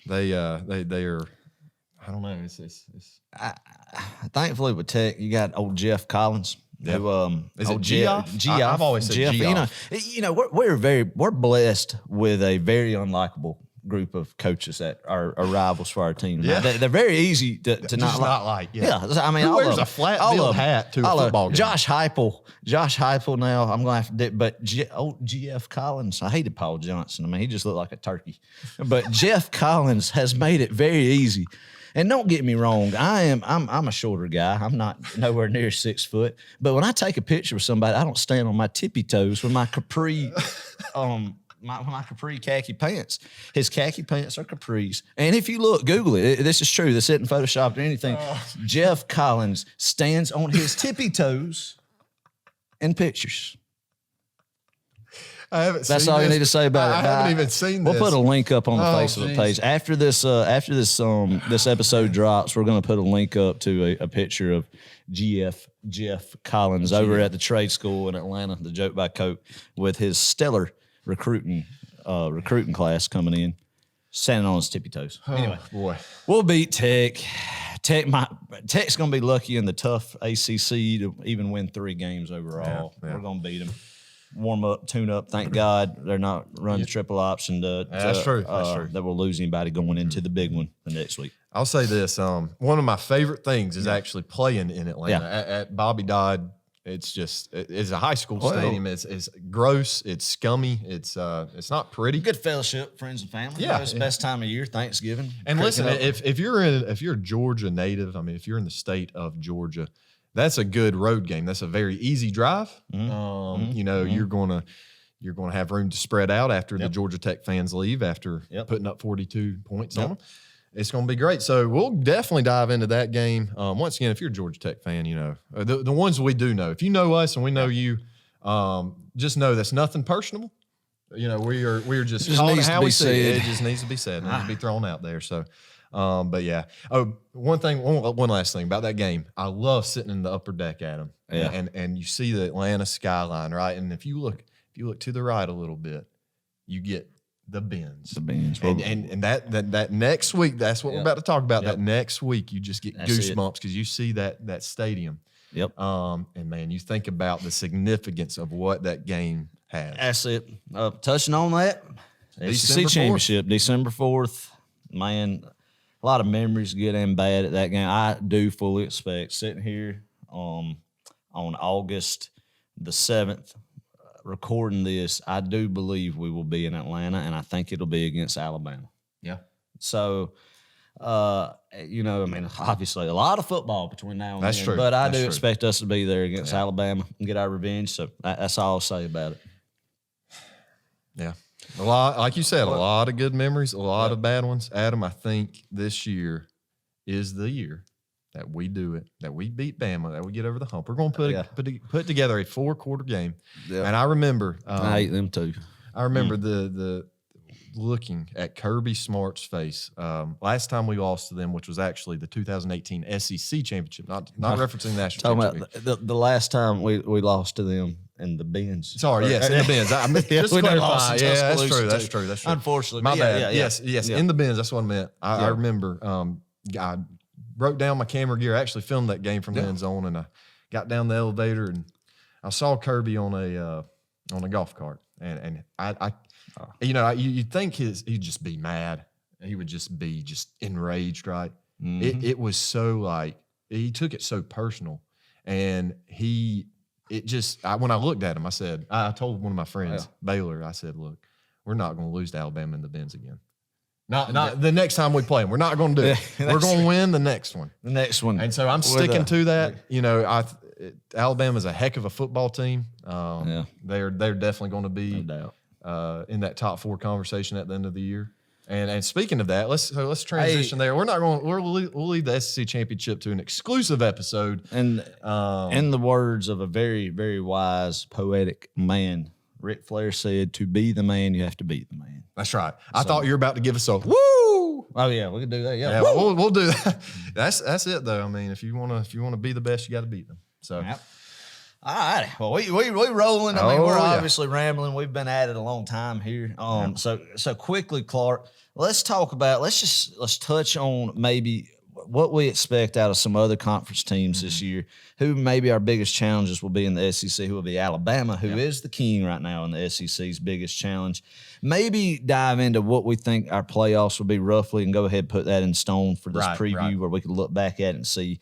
they are. I don't know. Thankfully with Tech, you got old Jeff Collins. Yep. Who, is it Geoff? I've always said Geoff. We're blessed with a very unlikable group of coaches that are rivals for our team. Yeah. They're very easy to not like. Yeah. I mean, who wears a flat bill hat to a football game? Josh Heupel now, I'm going to have to, but G.F. Collins, I hated Paul Johnson. I mean, he just looked like a turkey. But Jeff Collins has made it very easy. And don't get me wrong, I'm a shorter guy. I'm not nowhere near 6 foot. But when I take a picture with somebody, I don't stand on my tippy toes with my capri my capri khaki pants. His khaki pants are capris. And if you look, Google it. This is true. This isn't photoshopped or anything. Jeff Collins stands on his tippy toes in pictures. I haven't That's seen all this. you need to say about it. I haven't even seen this. We'll put a link up on the Facebook page. After this episode drops, we're going to put a link up to a picture of Jeff Collins over at the trade school in Atlanta, the joke by Coke, with his stellar recruiting class coming in, standing on his tippy toes. Anyway, boy, we'll beat Tech. Tech's going to be lucky in the tough ACC to even win 3 games overall. Yeah. We're going to beat them. Warm up, tune up. Thank God they're not running the triple option. That's true. That will lose anybody going into the big one the next week. I'll say this: one of my favorite things is actually playing in Atlanta at Bobby Dodd. It's a high school stadium. It's gross. It's scummy. It's not pretty. Good fellowship, friends and family. Yeah, it's the best time of year, Thanksgiving. And listen, if you're a Georgia native, I mean, if you're in the state of Georgia, that's a good road game. That's a very easy drive. Mm-hmm. You're gonna have room to spread out after the Georgia Tech fans leave after putting up 42 points on them. It's going to be great. So we'll definitely dive into that game. Once again, if you're a Georgia Tech fan, the ones we do know. If you know us and we know you, just know that's nothing personal. We are just calling it how we see it. It just needs to be said. It needs to be thrown out there. So. But yeah. Oh, one last thing about that game. I love sitting in the upper deck, Adam. Yeah. And you see the Atlanta skyline, right? And if you look to the right a little bit, you get the Benz. The Benz. And that next week, that's what we're about to talk about. That next week, you just get goosebumps because you see that stadium. Yep. And man, you think about the significance of what that game has. That's it. Touching on that, SEC Championship, December 4th. Man, a lot of memories, good and bad, at that game. I do fully expect sitting here on August the 7th, recording this, I do believe we will be in Atlanta, and I think it'll be against Alabama. Yeah. So, obviously a lot of football between now and then. That's true. But I do expect us to be there against Alabama and get our revenge. So that's all I'll say about it. Yeah. A lot, like you said, a lot of good memories, a lot of bad ones. Adam, I think this year is the year that we do it, that we beat Bama, that we get over the hump. We're going to put together a 4-quarter game. Yeah. And I remember. I hate them too. I remember the looking at Kirby Smart's face last time we lost to them, which was actually the 2018 SEC championship, not referencing the national Talking championship. about the last time we lost to them in the Benz. Sorry, yes, in the Benz. Just we to never clarify. lost in Yeah, that's Tuscaloosa, true. That's too. true. That's true. Unfortunately. My but bad. Yeah. Yes, Yeah. in the Benz. That's what I meant. I Yeah. remember. I broke down my camera gear. I actually filmed that game from the end zone, and I got down the elevator, and I saw Kirby on a golf cart, and I you'd think he'd just be mad. He would just be enraged, right? Mhm. It was so like he took it so personal, and when I looked at him, I told one of my friends, Baylor, I said, look, we're not going to lose to Alabama in the Benz again. Not the next time we play them. We're not going to do it. We're going to win the next one. The next one. And so I'm sticking to that. Alabama's a heck of a football team. They're definitely going to be No doubt. in that top 4 conversation at the end of the year. And speaking of that, let's transition there. We'll leave the SEC championship to an exclusive episode. And in the words of a very, very wise, poetic man, Ric Flair said, "To be the man, you have to beat the man." That's right. I thought you were about to give us a woo. Oh yeah, we can do that. Yeah, we'll do that. That's it though. I mean, if you wanna be the best, you got to beat them. So. Yep. All right. Well, we rolling. I mean, we're obviously rambling. We've been at it a long time here. So quickly, Clark, let's touch on maybe what we expect out of some other conference teams this year. Who maybe our biggest challenges will be in the SEC? Who will be Alabama, who is the king right now in the SEC's biggest challenge. Maybe dive into what we think our playoffs will be roughly, and go ahead and put that in stone for this preview where we can look back at it and see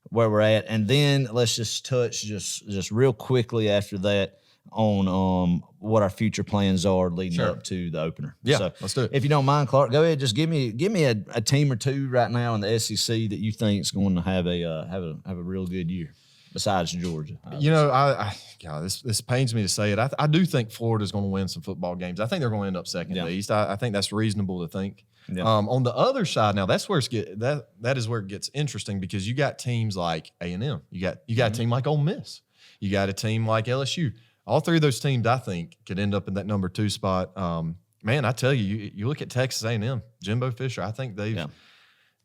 where we're at. And then let's just touch just real quickly after that on what our future plans are leading up to the opener. Yeah, so let's do it. If you don't mind, Clark, go ahead. Just give me a team or two right now in the SEC that you think is going to have a real good year besides Georgia. This pains me to say it. I do think Florida's going to win some football games. I think they're going to end up second in the East. I think that's reasonable to think. Yeah. On the other side, now that's where that is where it gets interesting, because you got teams like A&M. You got a team like Ole Miss. You got a team like LSU. All 3 of those teams, I think, could end up in that number 2 spot. Man, I tell you look at Texas A&M, Jimbo Fisher. I think they've,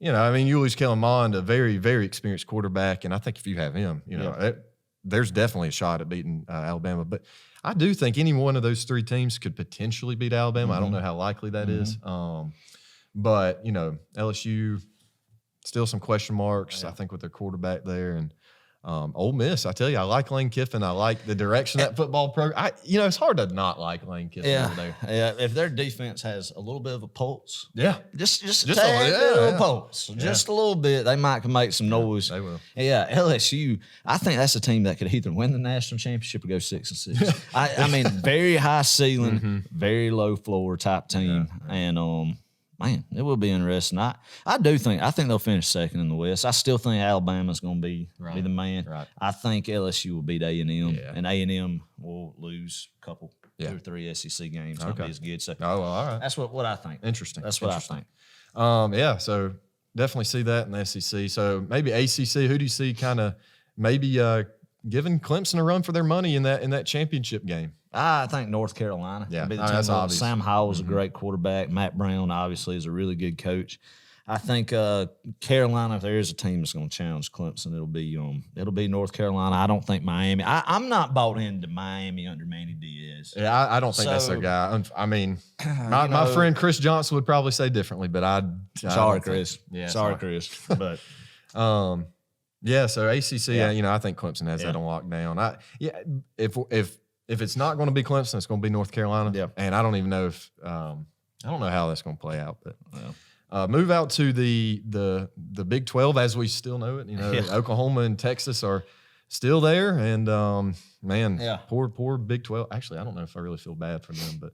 Julius Kellermond, a very, very experienced quarterback, and I think if you have him, there's definitely a shot at beating Alabama. But I do think any one of those 3 teams could potentially beat Alabama. I don't know how likely that is. But, LSU, still some question marks, I think, with their quarterback there. And Ole Miss, I tell you, I like Lane Kiffin. I like the direction of that football program. It's hard to not like Lane Kiffin over there. Yeah, if their defense has a little bit of a pulse, just a little pulse, just a little bit, they might can make some noise. They will. Yeah, LSU, I think that's a team that could either win the national championship or go 6-6. I mean, very high ceiling, very low floor type team, and man, it will be interesting. I think they'll finish second in the West. I still think Alabama's going to be the man. Right. I think LSU will beat A&M, and A&M will lose a couple, 2 or 3 SEC games. Not be as good. So, all right. That's what I think. Interesting. That's what I think. So definitely see that in the SEC. So maybe ACC. Who do you see kind of maybe giving Clemson a run for their money in that championship game? I think North Carolina. Yeah, that's obvious. Sam Howell is a great quarterback. Matt Brown, obviously, is a really good coach. I think Carolina, if there is a team that's going to challenge Clemson, it'll be North Carolina. I don't think Miami. I'm not bought into Miami under Manny Diaz. Yeah, I don't think that's their guy. I mean, my friend Chris Johnson would probably say differently, but sorry, Chris. Sorry, Chris. But so ACC, I think Clemson has that on lockdown. If it's not going to be Clemson, it's going to be North Carolina. Yeah. And I don't even know if I don't know how that's going to play out. But move out to the Big 12 as we still know it. Oklahoma and Texas are still there, and poor Big 12. Actually, I don't know if I really feel bad for them, but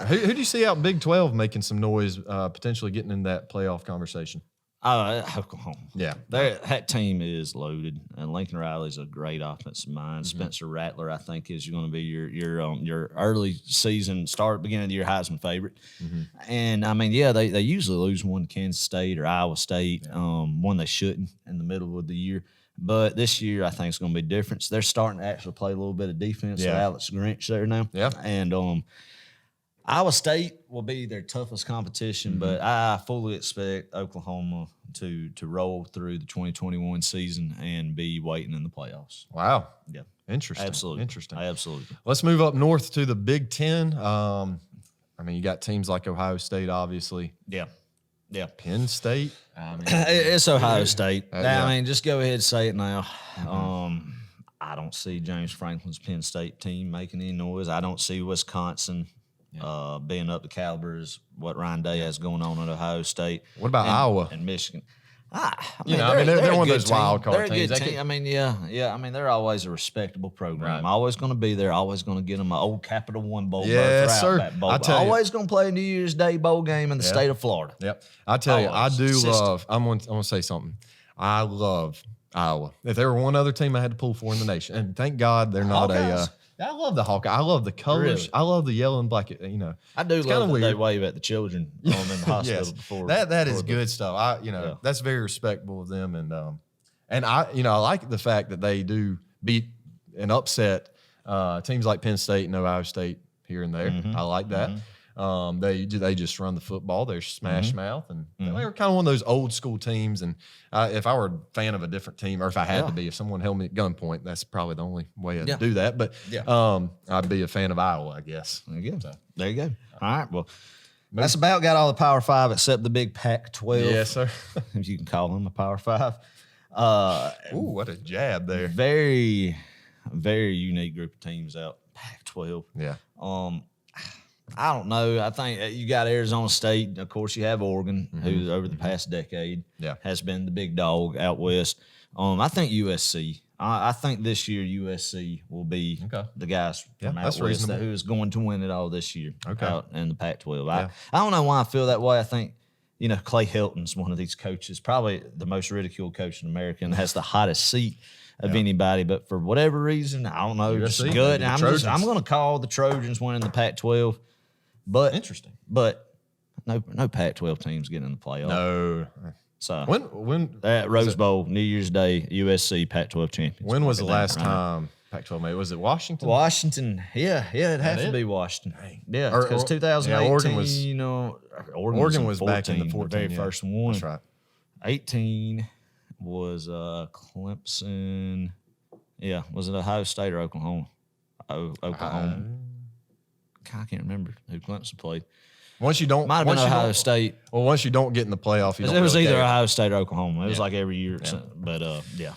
who do you see out in Big 12 making some noise, potentially getting in that playoff conversation? Oklahoma. Yeah. That team is loaded, and Lincoln Riley's a great offensive mind. Spencer Rattler, I think, is going to be your early season beginning of the year Heisman favorite. And I mean, they usually lose one to Kansas State or Iowa State, one they shouldn't in the middle of the year. But this year, I think it's going to be different. So they're starting to actually play a little bit of defense with Alex Grinch there now. Yeah. And Iowa State will be their toughest competition, but I fully expect Oklahoma to roll through the 2021 season and be waiting in the playoffs. Wow. Yeah. Interesting. Absolutely. Interesting. Absolutely. Let's move up north to the Big Ten. I mean, you got teams like Ohio State, obviously. Yeah. Yeah. Penn State. I mean, It's Ohio State. yeah. I mean, just go ahead and say it now. I don't see James Franklin's Penn State team making any noise. I don't see Wisconsin being up to caliber as what Ryan Day has going on at Ohio State. What about Iowa and Michigan? They're one of those wild card teams. teams. I mean, yeah. I mean, they're always a respectable program. Always going to be there. Always going to get them an old Capital One bowl. Yes, sir. That bowl. Always going to play a New Year's Day bowl game in the state of Florida. Yep. I tell you, I do love. I'm going to say something. I love Iowa. If there were one other team I had to pull for in the nation, and thank God they're not Hawkeyes. I love the Hawkeye. I love the colors. Really? I love the yellow and black. I do love that weird. they wave at the children in the hospital Yes. before. That is good stuff. That's very respectable of them, and I like the fact that they do beat and upset teams like Penn State and Ohio State here and there. I like that. They just run the football. They're smash mouth, and they were kind of one of those old school teams. And if I were a fan of a different team, or if I had to be, if someone held me at gunpoint, that's probably the only way I'd do that. But I'd be a fan of Iowa, I guess. There you go. There you go. All right. Well, that's about got all the Power Five except the big Pac-12. Yes, sir. If you can call them a Power Five. Ooh, what a jab there. Very, very unique group of teams out Pac-12. Yeah. I don't know. I think you got Arizona State. Of course, you have Oregon, who over the past decade has been the big dog out west. I think USC. I think this year USC will be the guys from out west who is going to win it all this year out in the Pac-12. I don't know why I feel that way. I think, Clay Helton's one of these coaches, probably the most ridiculed coach in America and has the hottest seat of anybody. But for whatever reason, I don't know, just good. I'm going to call the Trojans winning the Pac-12. But interesting. But no Pac-12 teams getting in the playoff. No. So when at Rose Bowl, New Year's Day, USC Pac-12 champions. When was the last time Pac-12 made? Was it Washington? Washington. Yeah, it had to be Washington. Dang. Yeah, because 2018, Oregon was, Oregon was 14, back in the 14, the very first one. That's right. 18 was Clemson. Yeah, was it Ohio State or Oklahoma? Oklahoma. I can't remember who Clemson played. Once you don't, might have been Ohio State. Well, once you don't get in the playoff, it was either Ohio State or Oklahoma. It was like every year, but yeah.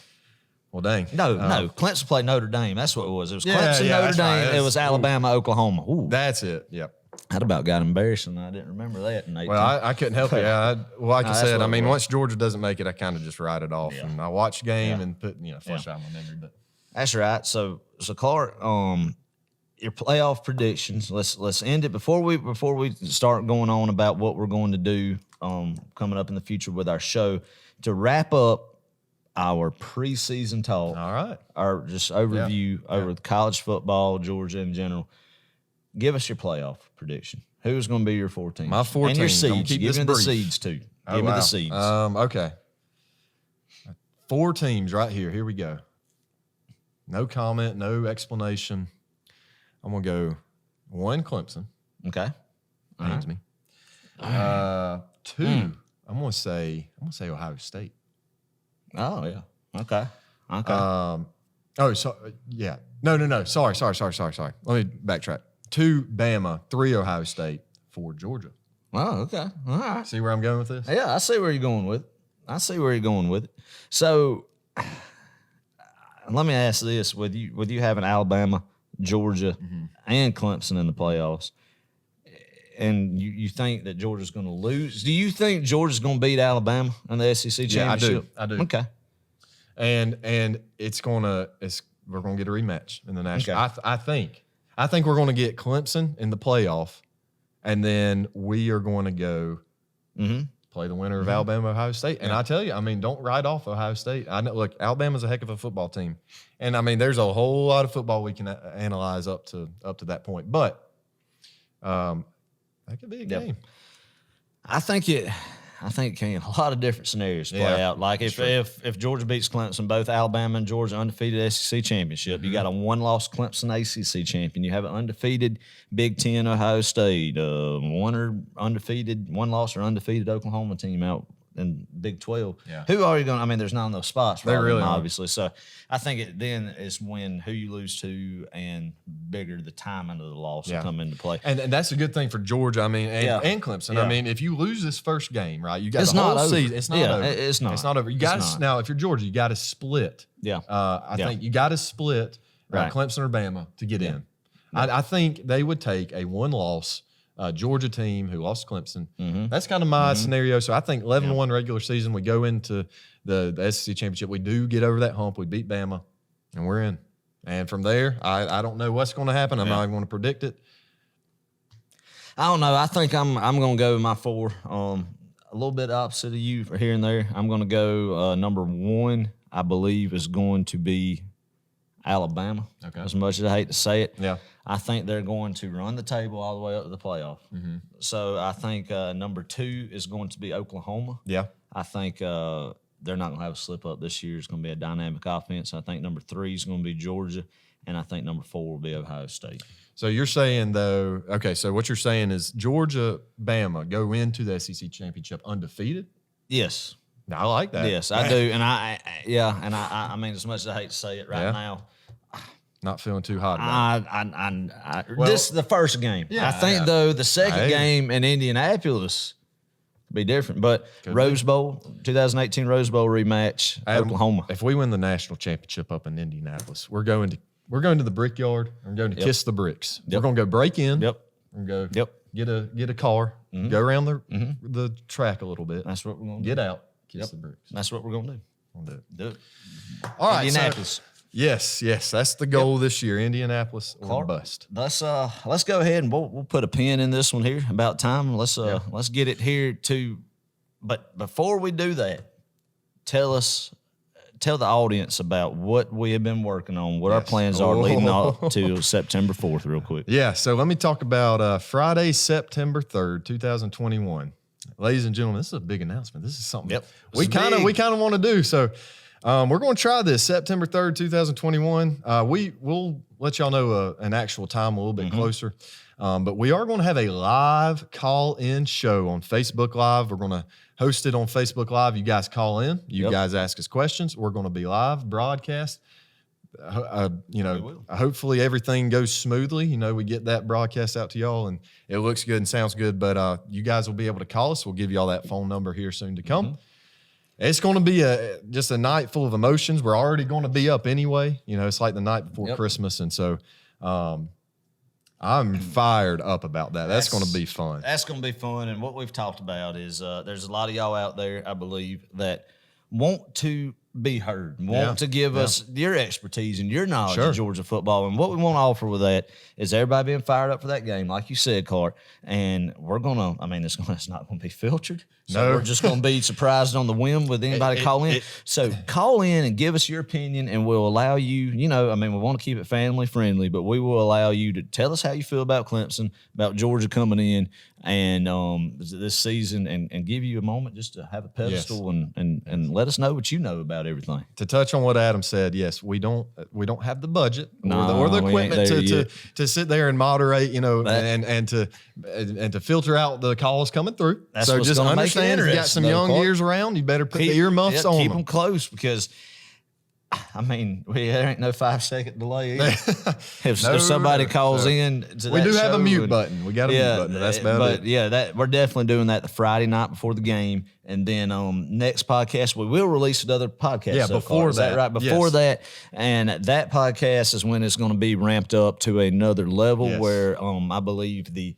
Well, dang. No, Clemson played Notre Dame. That's what it was. It was Clemson, Notre Dame. Right. It was Alabama, Oklahoma. Ooh. That's it. Yep. That about got embarrassing. I didn't remember that in 18. Well, I couldn't help it. Like you said, I mean, once Georgia doesn't make it, I kind of just write it off, and I watch the game and put flush out my memory. But that's right. So Clark, your playoff predictions. Let's end it before we start going on about what we're going to do coming up in the future with our show. To wrap up our preseason talk, all right, our just overview over college football, Georgia in general. Give us your playoff prediction. Who's going to be your 4 teams? My 4 and teams. your seeds. Give me the seeds too. Give me the seeds. Okay. 4 teams right here. Here we go. No comment, no explanation. I'm gonna go 1 Clemson. Okay. Pains me. 2. I'm gonna say Ohio State. Oh yeah. Okay. No. Sorry. Let me backtrack. 2 Bama, 3 Ohio State, 4 Georgia. Oh, okay. All right. See where I'm going with this? Yeah, I see where you're going with it. So let me ask this: with you having Alabama, Georgia, and Clemson in the playoffs, and you think that Georgia's going to lose? Do you think Georgia's going to beat Alabama in the SEC championship? I do. Okay. And we're gonna get a rematch in the national. Okay. I think we're going to get Clemson in the playoff, and then we are going to go play the winner of Alabama, Ohio State. And I tell you, I mean, don't write off Ohio State. I know, look, Alabama's a heck of a football team, and I mean, there's a whole lot of football we can analyze up to that point. But that could be a game. I think I think it can. A lot of different scenarios play out. Like if Georgia beats Clemson, both Alabama and Georgia undefeated SEC championship. You got a one-loss Clemson ACC champion. You have an undefeated Big Ten Ohio State, one loss or undefeated Oklahoma team out in Big 12. Yeah. Who are you going to? I mean, there's not those spots for really them, aren't. obviously. So I think it then is when who you lose to and bigger the timing of the loss will come into play. And that's a good thing for Georgia, I mean, and Clemson. Yeah. I mean, if you lose this first game, right, you got It's the whole not over. season. It's not over. It's not. It's not over. You got to now. If you're Georgia, you got to split. Yeah. I think you got to split Right. Clemson or Bama to get in. I think they would take a one-loss Georgia team who lost Clemson. That's kind of my scenario. So I think 11-1 regular season. We go into the SEC championship. We do get over that hump. We beat Bama, and we're in. And from there, I don't know what's going to happen. I'm not even going to predict it. I don't know. I think I'm going to go with my 4. A little bit opposite of you for here and there. I'm going to go number 1. I believe is going to be Alabama. Okay. As much as I hate to say it, Yeah. I think they're going to run the table all the way up to the playoff. So I think number 2 is going to be Oklahoma. Yeah. I think they're not going to have a slip up this year. It's going to be a dynamic offense. I think number 3 is going to be Georgia, and I think number 4 will be Ohio State. So you're saying, though, okay, so what you're saying is Georgia, Bama go into the SEC championship undefeated? Yes. I like that. Yes, I do. And I mean, as much as I hate to say it right now, Not feeling too hot about it. this is the first game. Yeah, I think, though, the second game in Indianapolis could be different. But Rose Bowl, 2018 Rose Bowl rematch, Oklahoma. If we win the national championship up in Indianapolis, we're going to the Brickyard. We're going to kiss the bricks. We're going to go break in. Yep. We're going to go get a car, go around the track a little bit. That's what we're going to do. Get out, kiss the bricks. That's what we're going to do. We'll do it. Do it. All right, Indianapolis. Yes, that's the goal this year. Indianapolis or bust. Let's go ahead and we'll put a pin in this one here. About time. Let's get it here too. But before we do that, tell the audience about what we have been working on, what our plans are leading up to September 4th, real quick. Yeah, so let me talk about Friday, September 3rd, 2021. Ladies and gentlemen, this is a big announcement. This is something we kind of want to do. So we're going to try this September 3rd, 2021. We'll let y'all know an actual time a little bit closer. But we are going to have a live call-in show on Facebook Live. We're going to host it on Facebook Live. You guys call in. You guys ask us questions. We're going to be live broadcast. Hopefully everything goes smoothly. We get that broadcast out to y'all, and it looks good and sounds good. But you guys will be able to call us. We'll give y'all that phone number here soon to come. It's going to be just a night full of emotions. We're already going to be up anyway. It's like the night before Christmas, and so I'm fired up about that. That's going to be fun. That's going to be fun. And what we've talked about is there's a lot of y'all out there, I believe, that want to be heard, want to give us your expertise and your knowledge of Georgia football. And what we want to offer with that is everybody being fired up for that game, like you said, Clark. And we're going to, it's not going to be filtered. So we're just going to be surprised on the whim with anybody call in. So call in and give us your opinion, and we'll allow you, we want to keep it family friendly, but we will allow you to tell us how you feel about Clemson, about Georgia coming in and this season, and give you a moment just to have a pedestal and let us know what you know about everything. To touch on what Adam said, yes, we don't have the budget or the equipment to sit there and moderate, and to filter out the calls coming through. That's so what's just understand if you got some young ears around, you better put the earmuffs on. Keep them close, because there ain't no 5-second delay either. If somebody calls in to that we do show, have a mute button. We got a mute button. That's about it. We're definitely doing that the Friday night before the game, and then next podcast we will release another podcast. Yeah, before that. Is that right? Before that, and that podcast is when it's going to be ramped up to another level where I believe the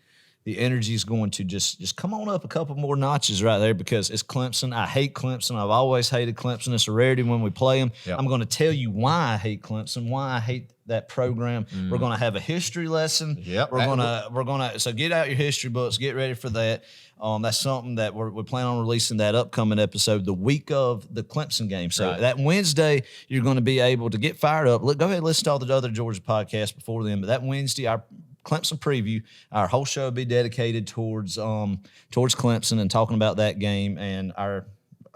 energy is going to just come on up a couple more notches right there, because it's Clemson. I hate Clemson. I've always hated Clemson. It's a rarity when we play them. I'm going to tell you why I hate Clemson, why I hate that program. We're going to have a history lesson. We're gonna so get out your history books. Get ready for that. That's something that we plan on releasing that upcoming episode the week of the Clemson game. So that Wednesday, you're going to be able to get fired up. Go ahead and listen to all the other Georgia podcasts before then. But that Wednesday, our Clemson preview. Our whole show will be dedicated towards Clemson and talking about that game and our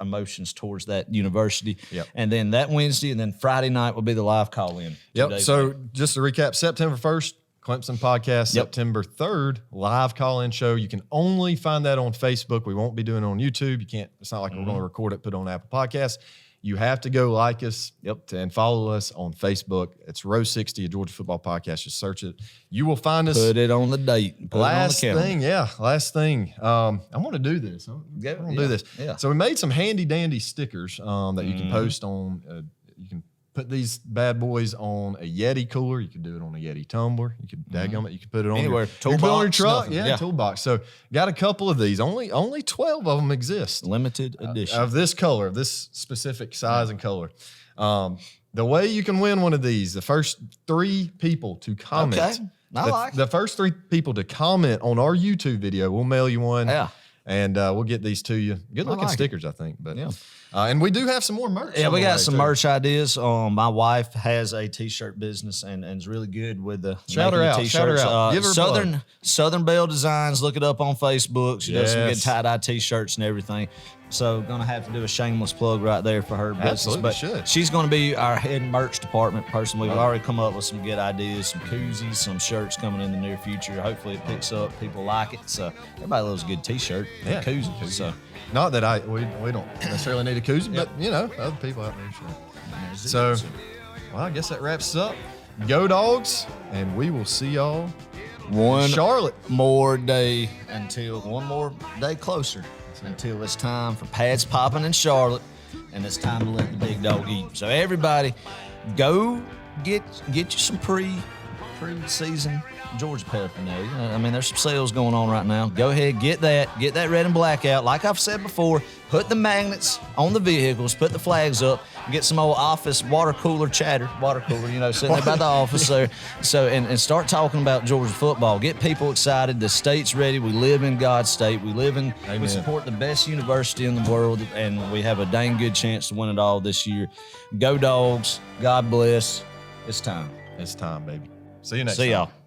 emotions towards that university. Yep. And then that Wednesday and then Friday night will be the live call-in. Yep. So just to recap, September 1st, Clemson podcast. Yep. September 3rd, live call-in show. You can only find that on Facebook. We won't be doing it on YouTube. You can't. It's not like we're going to record it, put it on Apple Podcasts. You have to go like us and follow us on Facebook. It's Row 60, a Georgia football podcast. Just search it. You will find us. Put it on the date. Last thing. I'm going to do this. I'm going to do this. Yeah. So we made some handy-dandy stickers that you can post on. You can put these bad boys on a Yeti cooler. You could do it on a Yeti tumbler. You could daggum it. You could put it on anywhere. Your truck. Nothing. Yeah, toolbox. So got a couple of these. Only 12 of them exist. Limited edition. Of this color, of this specific size and color. The way you can win one of these, the first 3 people to comment. Okay. The first 3 people to comment on our YouTube video, we'll mail you one. Yeah. And we'll get these to you. Good looking stickers, I think. But and we do have some more merch. Yeah, we got some merch ideas. My wife has a t-shirt business and is really good with the shout her out. T-shirts. Shout her out. Give her Southern Belle Designs. Look it up on Facebook. She does some good tie-dye t-shirts and everything. So gonna have to do a shameless plug right there for her business. Absolutely but should. She's gonna be our head merch department person. We've already come up with some good ideas, some koozies, some shirts coming in the near future. Hopefully it picks up. People like it. So everybody loves a good t-shirt. Yeah, koozie. So not that we don't necessarily need a koozie, but other people out there should. So well, I guess that wraps us up. Go Dogs, and we will see y'all one Charlotte. One more day closer until it's time for pads popping in Charlotte, and it's time to let the big dog eat. So everybody, go get you some pre-season Georgia paraphernalia. I mean, there's some sales going on right now. Go ahead, get that red and black out. Like I've said before, put the magnets on the vehicles, put the flags up, get some old office water cooler, sitting there by the office there. So and start talking about Georgia football. Get people excited. The state's ready. We live in God's state. We support the best university in the world, and we have a dang good chance to win it all this year. Go Dogs. God bless. It's time. It's time, baby. See you next See time. y'all.